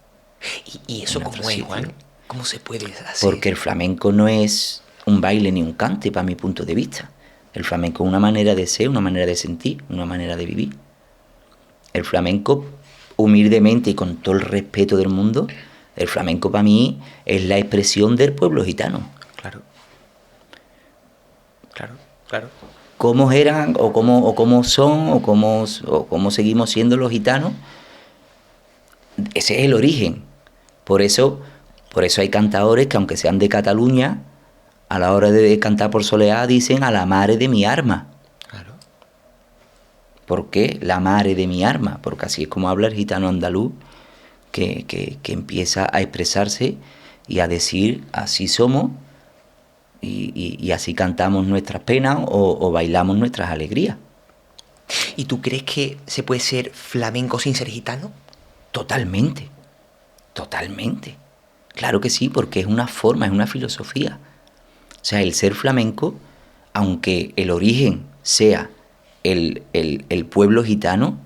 ¿Y eso cómo es, Juan? ¿Cómo se puede hacer? Porque el flamenco no es un baile ni un cante, para mi punto de vista. El flamenco es una manera de ser, una manera de sentir, una manera de vivir. El flamenco, humildemente y con todo el respeto del mundo, el flamenco para mí es la expresión del pueblo gitano. Claro. Cómo eran, o cómo son, o cómo seguimos siendo los gitanos, ese es el origen. Por eso hay cantadores que, aunque sean de Cataluña, a la hora de cantar por soleá dicen a la mare de mi arma. Claro. ¿Por qué la mare de mi arma? Porque así es como habla el gitano andaluz, que empieza a expresarse y a decir así somos, y así cantamos nuestras penas o bailamos nuestras alegrías. ¿Y tú crees que se puede ser flamenco sin ser gitano? Totalmente. Claro que sí, porque es una forma, es una filosofía. O sea, el ser flamenco, aunque el origen sea el pueblo gitano,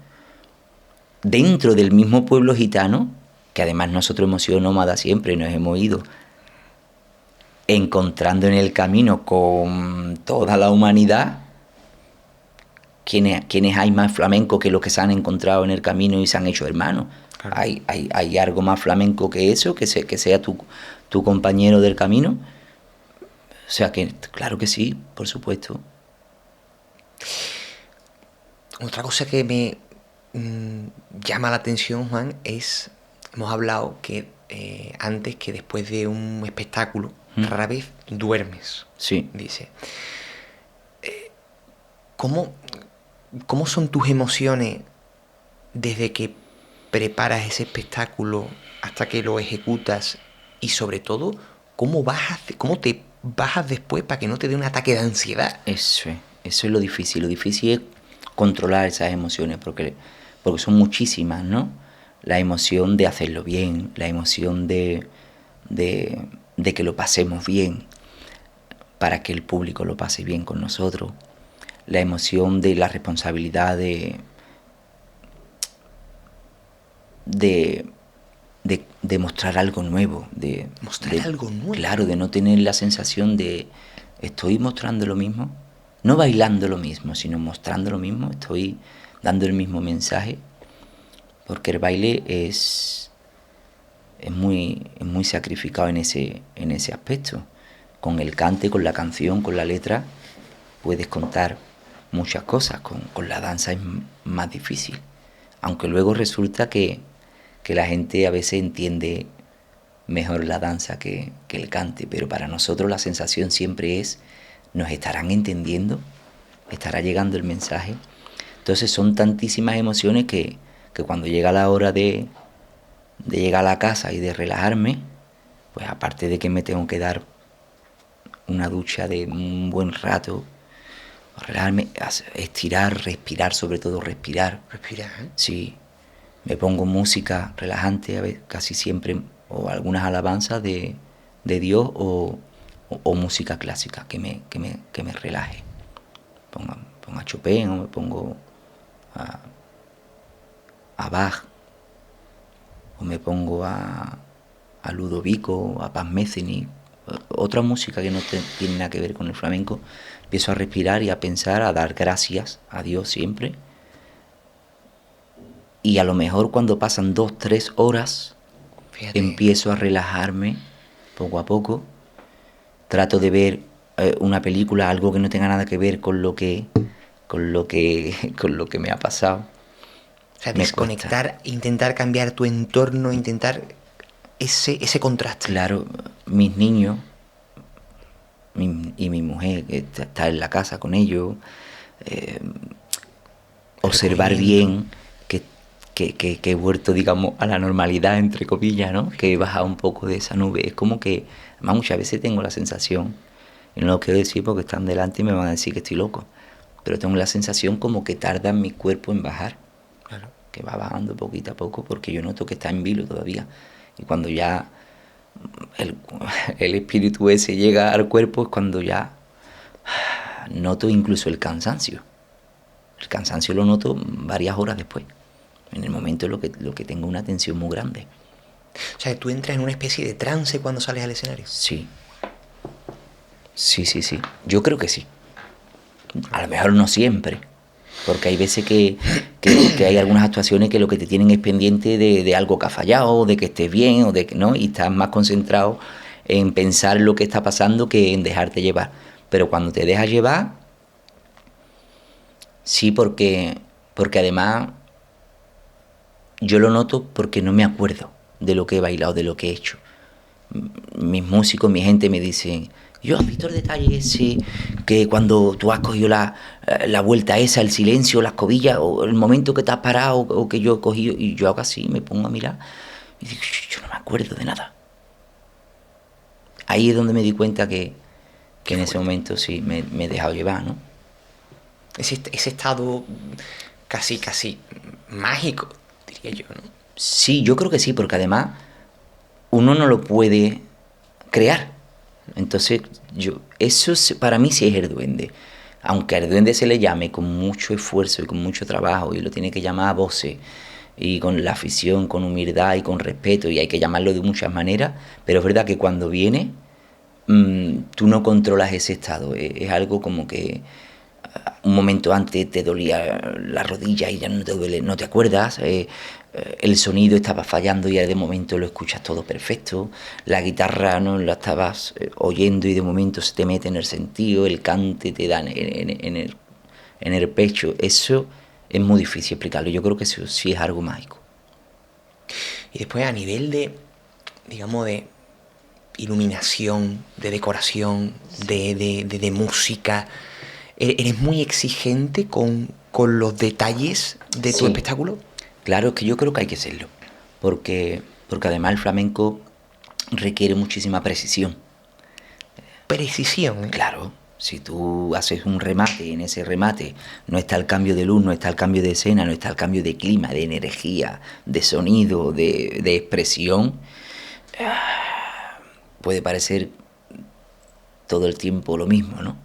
dentro del mismo pueblo gitano, que además nosotros hemos sido nómadas siempre, nos hemos ido encontrando en el camino con toda la humanidad. ¿Quiénes hay más flamenco que los que se han encontrado en el camino y se han hecho hermanos? Claro. ¿Hay algo más flamenco que eso, que sea tu compañero del camino? O sea que, claro que sí, por supuesto. Otra cosa que me llama la atención, Juan, es, hemos hablado que antes que después de un espectáculo rara vez duermes. Sí. Dice. ¿Cómo, ¿Cómo son tus emociones desde que preparas ese espectáculo hasta que lo ejecutas? Y sobre todo, ¿cómo te bajas después para que no te dé un ataque de ansiedad? Eso es lo difícil. Lo difícil es controlar esas emociones, porque son muchísimas, ¿no? La emoción de hacerlo bien, la emoción de que lo pasemos bien, para que el público lo pase bien con nosotros, la emoción de la responsabilidad de mostrar algo nuevo, Algo nuevo. Claro, de no tener la sensación de estoy mostrando lo mismo, no bailando lo mismo, sino mostrando lo mismo, estoy dando el mismo mensaje, porque el baile es muy sacrificado en ese aspecto. Con el cante, con la canción, con la letra, puedes contar muchas cosas. Con la danza es más difícil. Aunque luego resulta que la gente a veces entiende mejor la danza que el cante, pero para nosotros la sensación siempre es, ¿nos estarán entendiendo? ¿Estará llegando el mensaje? Entonces son tantísimas emociones que cuando llega la hora de llegar a la casa y de relajarme, pues aparte de que me tengo que dar una ducha de un buen rato, relajarme, estirar, respirar, sobre todo respirar. Respirar, ¿eh? Sí, me pongo música relajante, a ver, casi siempre, o algunas alabanzas de Dios o música clásica que me relaje. Pongo a Chopin o me pongo a Bach o me pongo a Ludovico, a Paz Metheny, otra música que no tiene nada que ver con el flamenco. Empiezo a respirar y a pensar, a dar gracias a Dios siempre. Y a lo mejor cuando pasan 2-3 horas, fíjate, empiezo a relajarme poco a poco. Trato de ver una película, algo que no tenga nada que ver con lo que me ha pasado. O sea, desconectar, intentar cambiar tu entorno, intentar ese contraste. Claro, mis niños y mi mujer, que está en la casa con ellos, observar bien que he vuelto, digamos, a la normalidad, entre comillas, ¿no? Que he bajado un poco de esa nube. Es como que, además, muchas veces tengo la sensación, y no lo quiero decir porque están delante y me van a decir que estoy loco, pero tengo la sensación como que tarda mi cuerpo en bajar. Claro. Que va bajando poquito a poco, porque yo noto que está en vilo todavía. Y cuando ya el espíritu ese llega al cuerpo es cuando ya noto incluso el cansancio. El cansancio lo noto varias horas después. En el momento en lo que tengo una tensión muy grande. O sea, ¿tú entras en una especie de trance cuando sales al escenario? Sí. Sí. Yo creo que sí. A lo mejor no siempre. Porque hay veces que hay algunas actuaciones que lo que te tienen es pendiente de algo que ha fallado, de que estés bien o de que no, y estás más concentrado en pensar lo que está pasando que en dejarte llevar. Pero cuando te dejas llevar, sí, porque además yo lo noto porque no me acuerdo de lo que he bailado, de lo que he hecho. Mis músicos, mi gente me dicen, yo has visto el detalle ese, que cuando tú has cogido la vuelta esa, el silencio, la escobilla, o el momento que te has parado, o que yo he cogido, y yo hago así, me pongo a mirar, y digo, yo no me acuerdo de nada. Ahí es donde me di cuenta que en ese momento sí me he dejado llevar, ¿no? Ese estado casi mágico, diría yo, ¿no? Sí, yo creo que sí, porque además uno no lo puede crear. Entonces, eso para mí sí es el duende. Aunque al duende se le llame con mucho esfuerzo y con mucho trabajo, y lo tiene que llamar a voces, y con la afición, con humildad y con respeto, y hay que llamarlo de muchas maneras, pero es verdad que cuando viene, tú no controlas ese estado. Es algo como que un momento antes te dolía la rodilla y ya no te duele, no te acuerdas. El sonido estaba fallando y de momento lo escuchas todo perfecto. La guitarra no la estabas oyendo y de momento se te mete en el sentido. El cante te da en el pecho. Eso es muy difícil explicarlo. Yo creo que eso sí es algo mágico. Y después a nivel digamos, de iluminación, de decoración, de música. ¿Eres muy exigente con los detalles de tu Sí, espectáculo? claro, es que yo creo que hay que serlo, porque además el flamenco requiere muchísima precisión. Precisión, ¿eh? Claro, si tú haces un remate y en ese remate no está el cambio de luz, no está el cambio de escena, no está el cambio de clima, de energía, de sonido, de expresión, puede parecer todo el tiempo lo mismo, ¿no?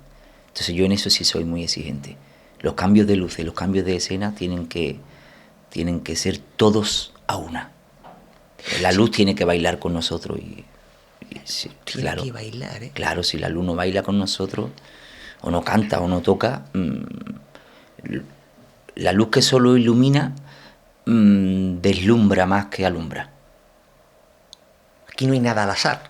Entonces yo en eso sí soy muy exigente. Los cambios de luces, los cambios de escena tienen que ser todos a una. La Sí, luz tiene que bailar con nosotros y sí, tiene claro, que bailar, ¿eh? claro, si la luz no baila con nosotros, o no canta o no toca, la luz que solo ilumina deslumbra más que alumbra. Aquí no hay nada al azar.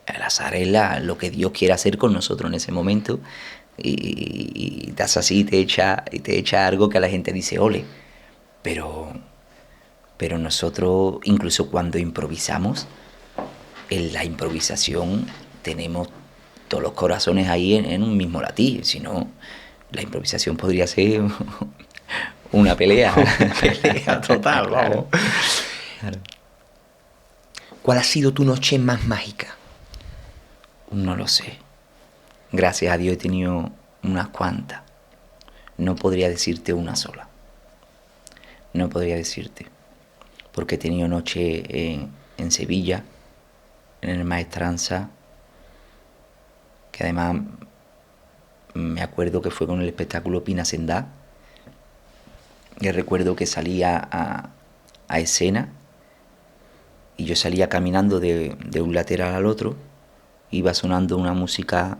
El azar es lo que Dios quiere hacer con nosotros en ese momento y te hace así y te echa algo que a la gente dice ole. Pero, pero nosotros, incluso cuando improvisamos, en la improvisación tenemos todos los corazones ahí en un mismo latir. Si no, la improvisación podría ser una pelea. Pelea total, Claro, vamos. claro. ¿Cuál ha sido tu noche más mágica? No lo sé. Gracias a Dios he tenido unas cuantas. No podría decirte una sola. No podría decirte. Porque he tenido noche en Sevilla, en el Maestranza, que además me acuerdo que fue con el espectáculo Pina Sendá. Y recuerdo que salía a escena y yo salía caminando de un lateral al otro. Iba sonando una música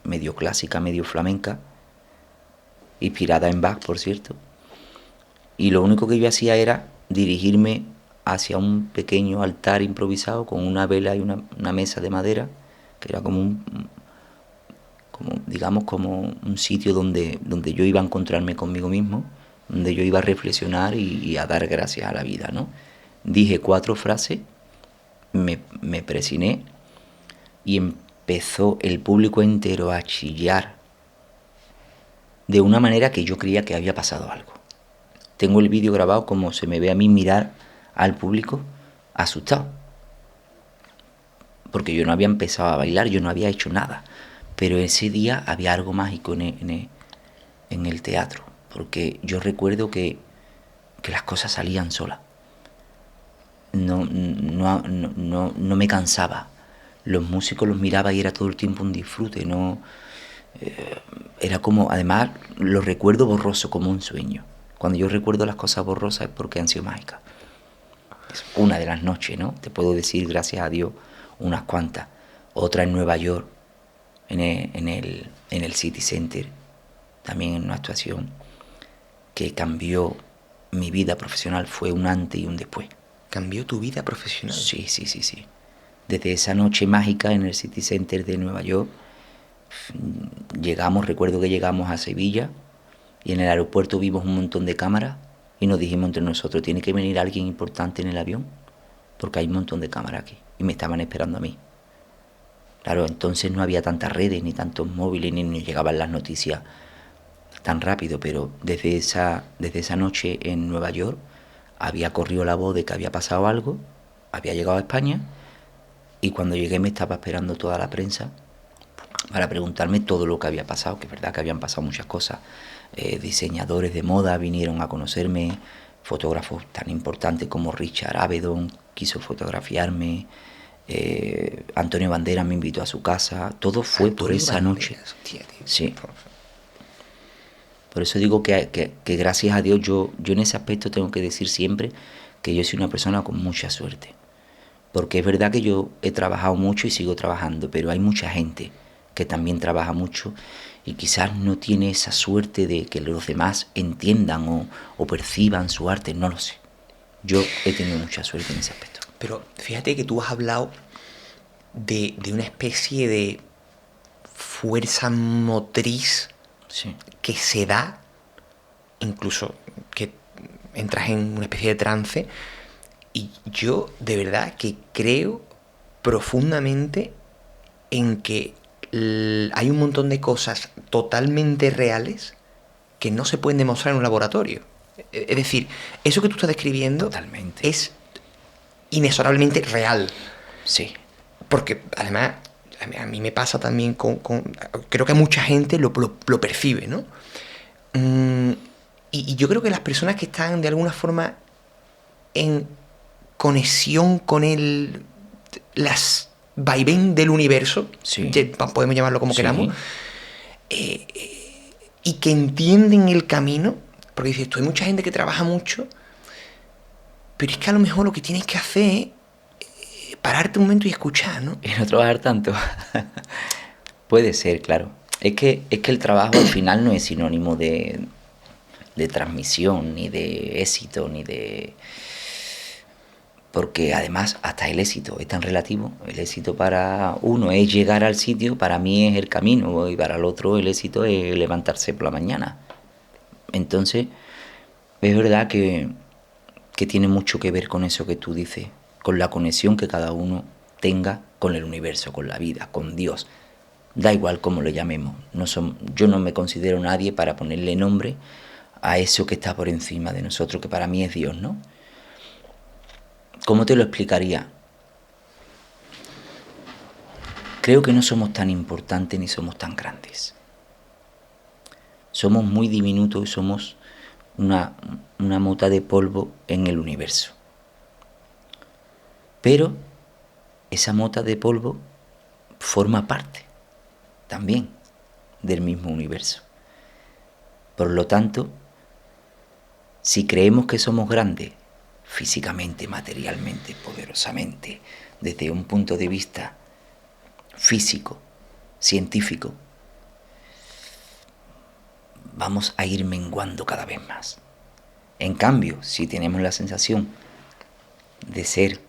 medio clásica, medio flamenca, inspirada en Bach, por cierto. Y lo único que yo hacía era dirigirme hacia un pequeño altar improvisado con una vela y una mesa de madera, que era como un sitio donde yo iba a encontrarme conmigo mismo, donde yo iba a reflexionar y a dar gracias a la vida, ¿no? Dije 4 frases, me presiné y empezó el público entero a chillar de una manera que yo creía que había pasado algo. Tengo el vídeo grabado como se me ve a mí mirar al público asustado. Porque yo no había empezado a bailar, yo no había hecho nada. Pero ese día había algo mágico en el teatro. Porque yo recuerdo que las cosas salían solas. No me cansaba. Los músicos los miraba y era todo el tiempo un disfrute. Era como, además, lo recuerdo borroso como un sueño. Cuando yo recuerdo las cosas borrosas es porque han sido mágicas. Es una de las noches, ¿no? Te puedo decir, gracias a Dios, unas cuantas. Otra en Nueva York, en el City Center, también en una actuación que cambió mi vida profesional. Fue un antes y un después. ¿Cambió tu vida profesional? Sí, sí, sí, sí. Desde esa noche mágica en el City Center de Nueva York, recuerdo que llegamos a Sevilla y en el aeropuerto vimos un montón de cámaras y nos dijimos entre nosotros, tiene que venir alguien importante en el avión porque hay un montón de cámaras aquí y me estaban esperando a mí. Claro, entonces no había tantas redes ni tantos móviles ni nos llegaban las noticias tan rápido, pero desde esa noche en Nueva York había corrido la voz de que había pasado algo, había llegado a España y cuando llegué me estaba esperando toda la prensa para preguntarme todo lo que había pasado, que es verdad que habían pasado muchas cosas. Diseñadores de moda vinieron a conocerme, fotógrafos tan importantes como Richard Avedon quiso fotografiarme, Antonio Banderas me invitó a su casa, todo fue por esa noche. Hostia, tío. Sí. Por eso digo que gracias a Dios yo en ese aspecto tengo que decir siempre que yo soy una persona con mucha suerte. Porque es verdad que yo he trabajado mucho y sigo trabajando, pero hay mucha gente que también trabaja mucho y quizás no tiene esa suerte de que los demás entiendan o perciban su arte, no lo sé. Yo he tenido mucha suerte en ese aspecto. Pero fíjate que tú has hablado de una especie de fuerza motriz Sí, que se da, incluso que entras en una especie de trance, Y yo de verdad que creo profundamente en que hay un montón de cosas totalmente reales que no se pueden demostrar en un laboratorio. Es decir, eso que tú estás describiendo Totalmente. es inexorablemente real. Sí. Porque además, a mí me pasa también creo que mucha gente lo percibe, ¿no? Y yo creo que las personas que están de alguna forma en conexión con las vaivén del universo, Sí. podemos llamarlo como Sí. queramos, y que entienden el camino, porque dices, tú hay mucha gente que trabaja mucho, pero es que a lo mejor lo que tienes que hacer es pararte un momento y escuchar, ¿no? Y no trabajar tanto. Puede ser, claro. Es que el trabajo al final no es sinónimo de transmisión, ni de éxito, ni de... Porque además hasta el éxito es tan relativo. El éxito para uno es llegar al sitio, para mí es el camino, y para el otro el éxito es levantarse por la mañana. Entonces, es verdad que tiene mucho que ver con eso que tú dices, con la conexión que cada uno tenga con el universo, con la vida, con Dios. Da igual cómo lo llamemos. Yo no me considero nadie para ponerle nombre a eso que está por encima de nosotros, que para mí es Dios, ¿no? ¿Cómo te lo explicaría? Creo que no somos tan importantes ni somos tan grandes. Somos muy diminutos y somos una mota de polvo en el universo. Pero esa mota de polvo forma parte también del mismo universo. Por lo tanto, si creemos que somos grandes, físicamente, materialmente, poderosamente, desde un punto de vista físico, científico, vamos a ir menguando cada vez más. En cambio, si tenemos la sensación de ser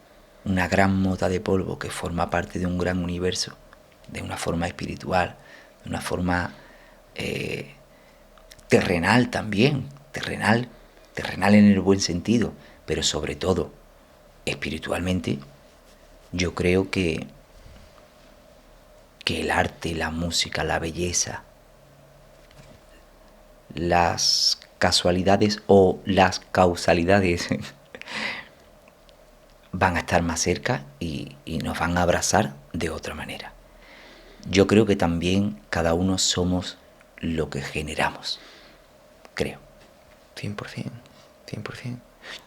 una gran mota de polvo que forma parte de un gran universo, de una forma espiritual, de una forma terrenal también, terrenal en el buen sentido, pero sobre todo espiritualmente, yo creo que el arte, la música, la belleza, las casualidades o las causalidades van a estar más cerca y nos van a abrazar de otra manera. Yo creo que también cada uno somos lo que generamos, creo. 100%, 100%.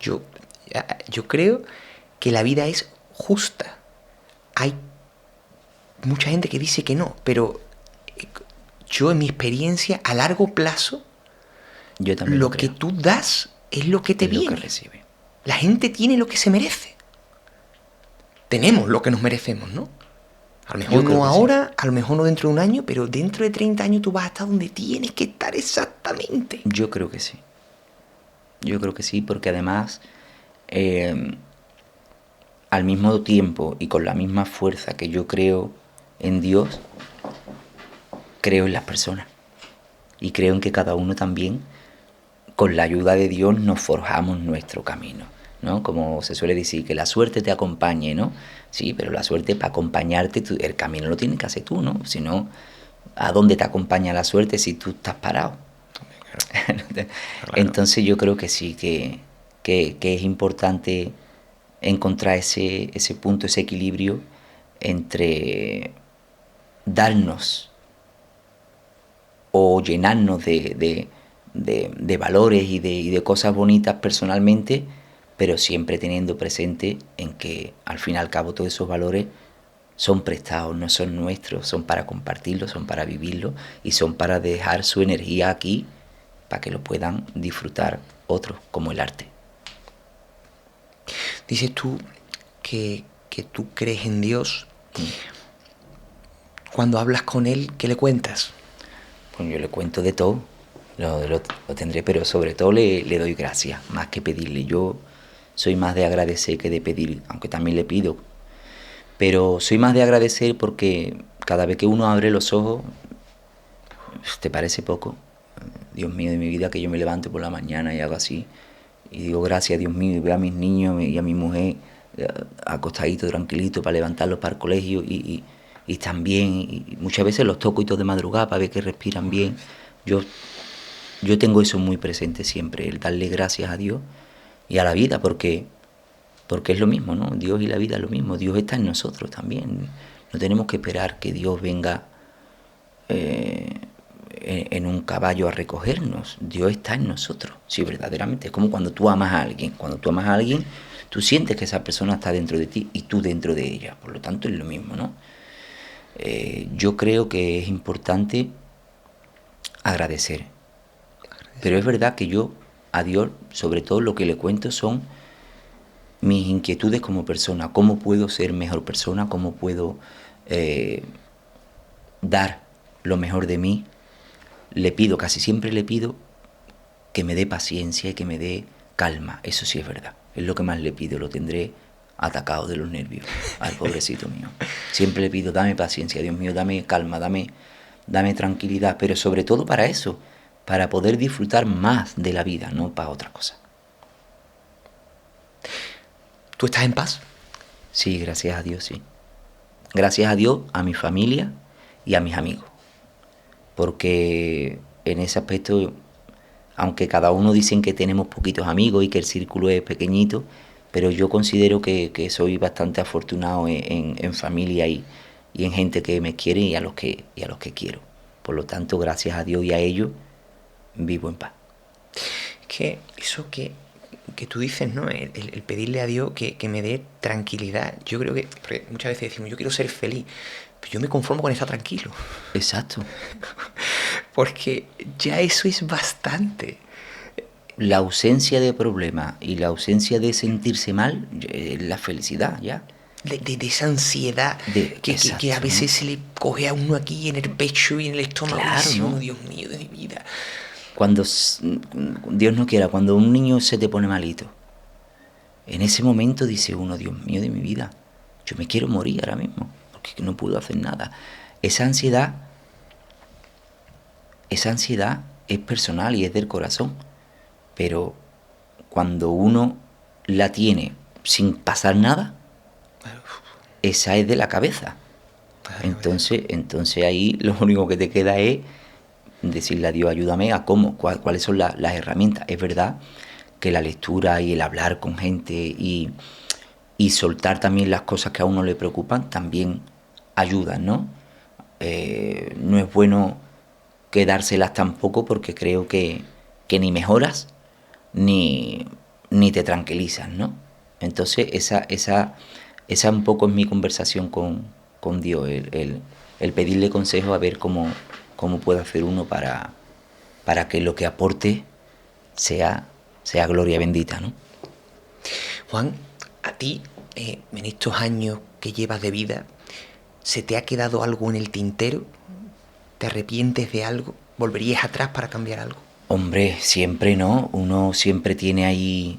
Yo creo que la vida es justa. Hay mucha gente que dice que no, pero yo en mi experiencia a largo plazo, yo también lo que tú das es lo que te es viene. lo que recibe. La gente tiene lo que se merece. Tenemos lo que nos merecemos, ¿no? A lo mejor no ahora, sí. A lo mejor no dentro de un año, pero dentro de 30 años tú vas a estar donde tienes que estar exactamente. Yo creo que sí. Yo creo que sí, porque además, al mismo tiempo y con la misma fuerza que yo creo en Dios, creo en las personas. Y creo en que cada uno también, con la ayuda de Dios, nos forjamos nuestro camino, ¿no? Como se suele decir, que la suerte te acompañe, ¿no? Sí, pero la suerte, para acompañarte, el camino lo tienes que hacer tú, ¿no? Si no, ¿a dónde te acompaña la suerte si tú estás parado? Claro. Entonces yo creo que sí, que es importante encontrar ese punto, ese equilibrio entre darnos o llenarnos de valores y de cosas bonitas personalmente, pero siempre teniendo presente en que al fin y al cabo todos esos valores son prestados, no son nuestros, son para compartirlos, son para vivirlos y son para dejar su energía aquí para que lo puedan disfrutar otros, como el arte. Dices tú que tú crees en Dios. Cuando hablas con Él, ¿qué le cuentas? Pues yo le cuento de todo, lo tendré, pero sobre todo le doy gracias, más que pedirle. Yo soy más de agradecer que de pedir, aunque también le pido. Pero soy más de agradecer porque cada vez que uno abre los ojos, te parece poco. Dios mío de mi vida, que yo me levanto por la mañana y hago así. Y digo, gracias Dios mío, y veo a mis niños y a mi mujer acostaditos, tranquilitos, para levantarlos para el colegio y están bien. Y muchas veces los toco y todo de madrugada para ver que respiran bien. Yo, yo tengo eso muy presente siempre, el darle gracias a Dios y a la vida, porque es lo mismo, ¿no? Dios y la vida es lo mismo. Dios está en nosotros también. No tenemos que esperar que Dios venga en un caballo a recogernos. Dios está en nosotros. Sí, verdaderamente. Es como cuando tú amas a alguien. Cuando tú amas a alguien, tú sientes que esa persona está dentro de ti y tú dentro de ella. Por lo tanto, es lo mismo, ¿no? Yo creo que es importante agradecer. Pero es verdad que yo a Dios, sobre todo lo que le cuento son mis inquietudes como persona, cómo puedo ser mejor persona, cómo puedo dar lo mejor de mí. Le pido, casi siempre le pido que me dé paciencia y que me dé calma. Eso sí es verdad, es lo que más le pido, lo tendré atacado de los nervios al pobrecito mío. Siempre le pido, dame paciencia, Dios mío, dame calma, dame tranquilidad, pero sobre todo para eso, para poder disfrutar más de la vida, no para otra cosa. ¿Tú estás en paz? Sí, gracias a Dios, sí. Gracias a Dios, a mi familia y a mis amigos. Porque en ese aspecto, aunque cada uno dicen que tenemos poquitos amigos y que el círculo es pequeñito, pero yo considero que soy bastante afortunado en familia y en gente que me quiere y a los que quiero. Por lo tanto, gracias a Dios y a ellos, vivo en paz. Que eso que tú dices, ¿no? El pedirle a Dios que me dé tranquilidad. Yo creo que, porque muchas veces decimos, yo quiero ser feliz, pero yo me conformo con estar tranquilo. Exacto. Porque ya eso es bastante. La ausencia de problemas y la ausencia de sentirse mal es la felicidad, ya. De esa ansiedad que a veces, ¿no?, se le coge a uno aquí en el pecho y en el estómago. Claro, y dice, ¿no? oh, Dios mío de mi vida. Cuando, Dios no quiera, cuando un niño se te pone malito, en ese momento dice uno, Dios mío de mi vida, yo me quiero morir ahora mismo, porque no puedo hacer nada. Esa ansiedad es personal y es del corazón, pero cuando uno la tiene sin pasar nada, esa es de la cabeza. Entonces ahí lo único que te queda es decirle a Dios, ayúdame a cuáles son las herramientas. Es verdad que la lectura y el hablar con gente y soltar también las cosas que a uno le preocupan también ayudan, ¿no? No es bueno quedárselas tampoco, porque creo que ni mejoras ni te tranquilizas, ¿no? Entonces esa un poco es mi conversación con Dios, el pedirle consejo a ver cómo puede hacer uno para que lo que aporte sea gloria bendita, ¿no? Juan, a ti, en estos años que llevas de vida, ¿se te ha quedado algo en el tintero? ¿Te arrepientes de algo? ¿Volverías atrás para cambiar algo? Hombre, siempre, ¿no? Uno siempre tiene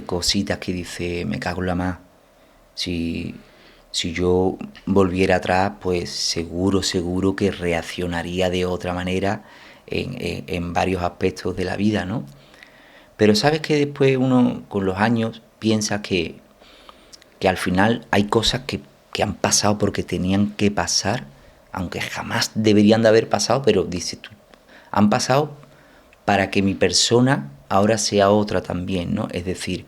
cositas que dice, me cago en la más. Si yo volviera atrás, pues seguro que reaccionaría de otra manera en varios aspectos de la vida, ¿no? Pero sabes que después uno con los años piensa que al final hay cosas que han pasado porque tenían que pasar, aunque jamás deberían de haber pasado, pero dices tú, han pasado para que mi persona ahora sea otra también, ¿no? Es decir,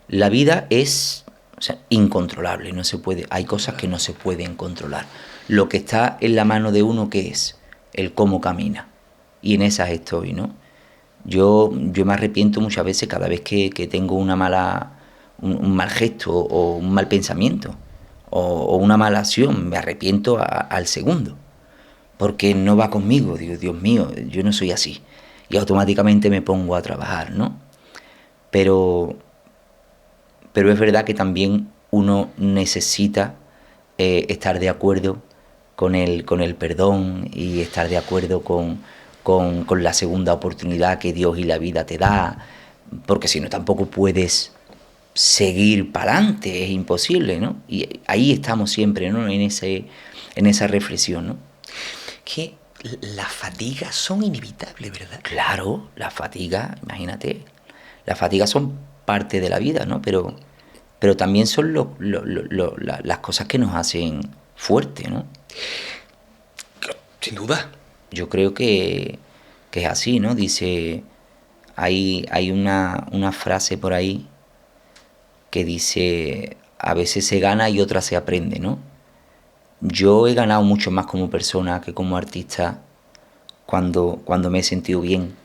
la vida es incontrolable, no se puede, hay cosas que no se pueden controlar. Lo que está en la mano de uno, ¿qué es? El cómo camina. Y en esas estoy, ¿no? Yo me arrepiento muchas veces cada vez que tengo un mal gesto o un mal pensamiento o una mala acción, me arrepiento al segundo, porque no va conmigo. Digo, Dios mío, yo no soy así. Y automáticamente me pongo a trabajar, ¿no? Pero es verdad que también uno necesita estar de acuerdo con el perdón y estar de acuerdo con la segunda oportunidad que Dios y la vida te da, porque si no tampoco puedes seguir para adelante, es imposible, ¿no? Y ahí estamos siempre, ¿no? En esa reflexión, ¿no? Que las fatigas son inevitables, ¿verdad? Claro, la fatiga, imagínate, Las fatigas son parte de la vida, ¿no? Pero también son las cosas que nos hacen fuertes, ¿no? Sin duda. Yo creo que es así, ¿no? Dice, hay una frase por ahí que dice, a veces se gana y otras se aprende, ¿no? Yo he ganado mucho más como persona que como artista cuando me he sentido bien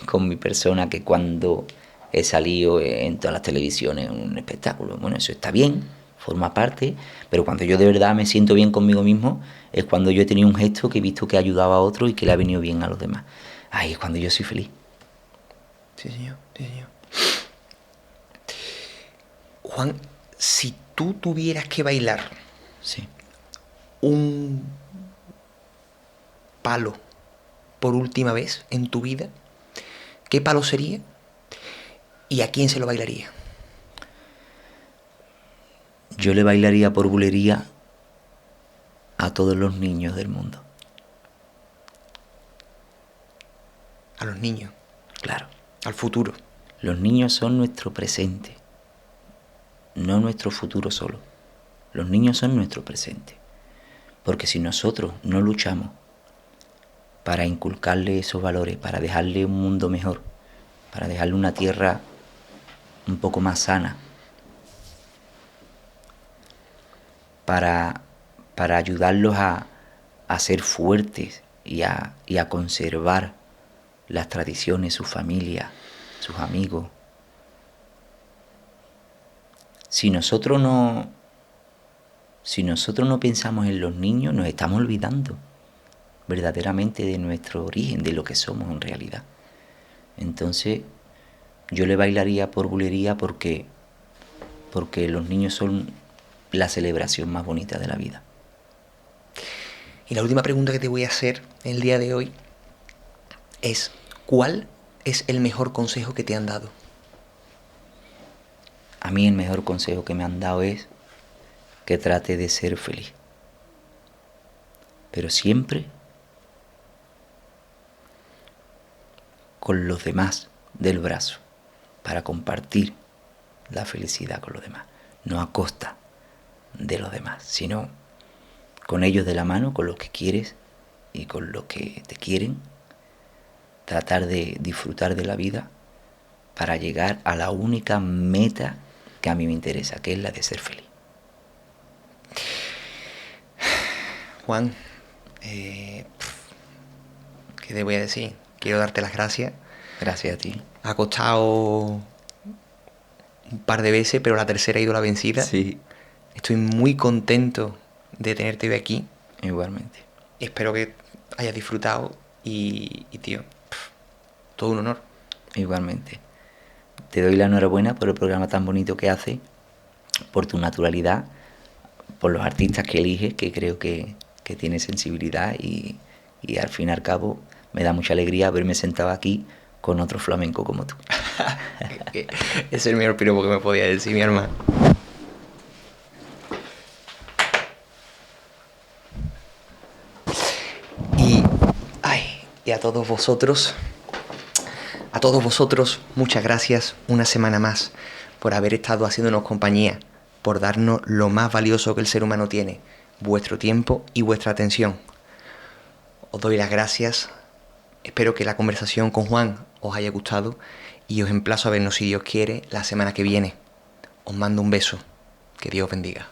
con mi persona que cuando he salido en todas las televisiones en un espectáculo. Bueno, eso está bien, forma parte, pero cuando yo de verdad me siento bien conmigo mismo es cuando yo he tenido un gesto que he visto que ha ayudado a otro y que le ha venido bien a los demás. Ahí es cuando yo soy feliz. Sí, señor, sí, señor. Juan, si tú tuvieras que bailar Sí. un palo por última vez en tu vida, ¿qué palo sería? ¿Y a quién se lo bailaría? Yo le bailaría por bulería a todos los niños del mundo. A los niños. Claro. Al futuro. Los niños son nuestro presente, no nuestro futuro solo. Los niños son nuestro presente. Porque si nosotros no luchamos para inculcarle esos valores, para dejarle un mundo mejor, para dejarle una tierra un poco más sana, para ayudarlos a ser fuertes y a conservar las tradiciones, su familia, sus amigos. Si nosotros no pensamos en los niños, nos estamos olvidando verdaderamente de nuestro origen, de lo que somos en realidad. Entonces, yo le bailaría por bulería porque los niños son la celebración más bonita de la vida. Y la última pregunta que te voy a hacer el día de hoy es, ¿cuál es el mejor consejo que te han dado? A mí el mejor consejo que me han dado es que trate de ser feliz. Pero siempre con los demás del brazo, para compartir la felicidad con los demás. No a costa de los demás, sino con ellos de la mano, con los que quieres y con los que te quieren. Tratar de disfrutar de la vida para llegar a la única meta que a mí me interesa, que es la de ser feliz. Juan, ¿qué te voy a decir? Quiero darte las gracias. Gracias a ti. Ha costado un par de veces, pero la tercera ha ido la vencida. Sí. Estoy muy contento de tenerte hoy aquí. Igualmente. Espero que hayas disfrutado y tío, todo un honor. Igualmente. Te doy la enhorabuena por el programa tan bonito que haces, por tu naturalidad, por los artistas que eliges, que creo que tienes sensibilidad y al fin y al cabo me da mucha alegría haberme sentado aquí con otro flamenco como tú. Ese es el mejor piropo que me podía decir, mi hermano. Y a todos vosotros, muchas gracias una semana más por haber estado haciéndonos compañía, por darnos lo más valioso que el ser humano tiene, vuestro tiempo y vuestra atención. Os doy las gracias, espero que la conversación con Juan os haya gustado y os emplazo a vernos, si Dios quiere, la semana que viene. Os mando un beso, que Dios os bendiga.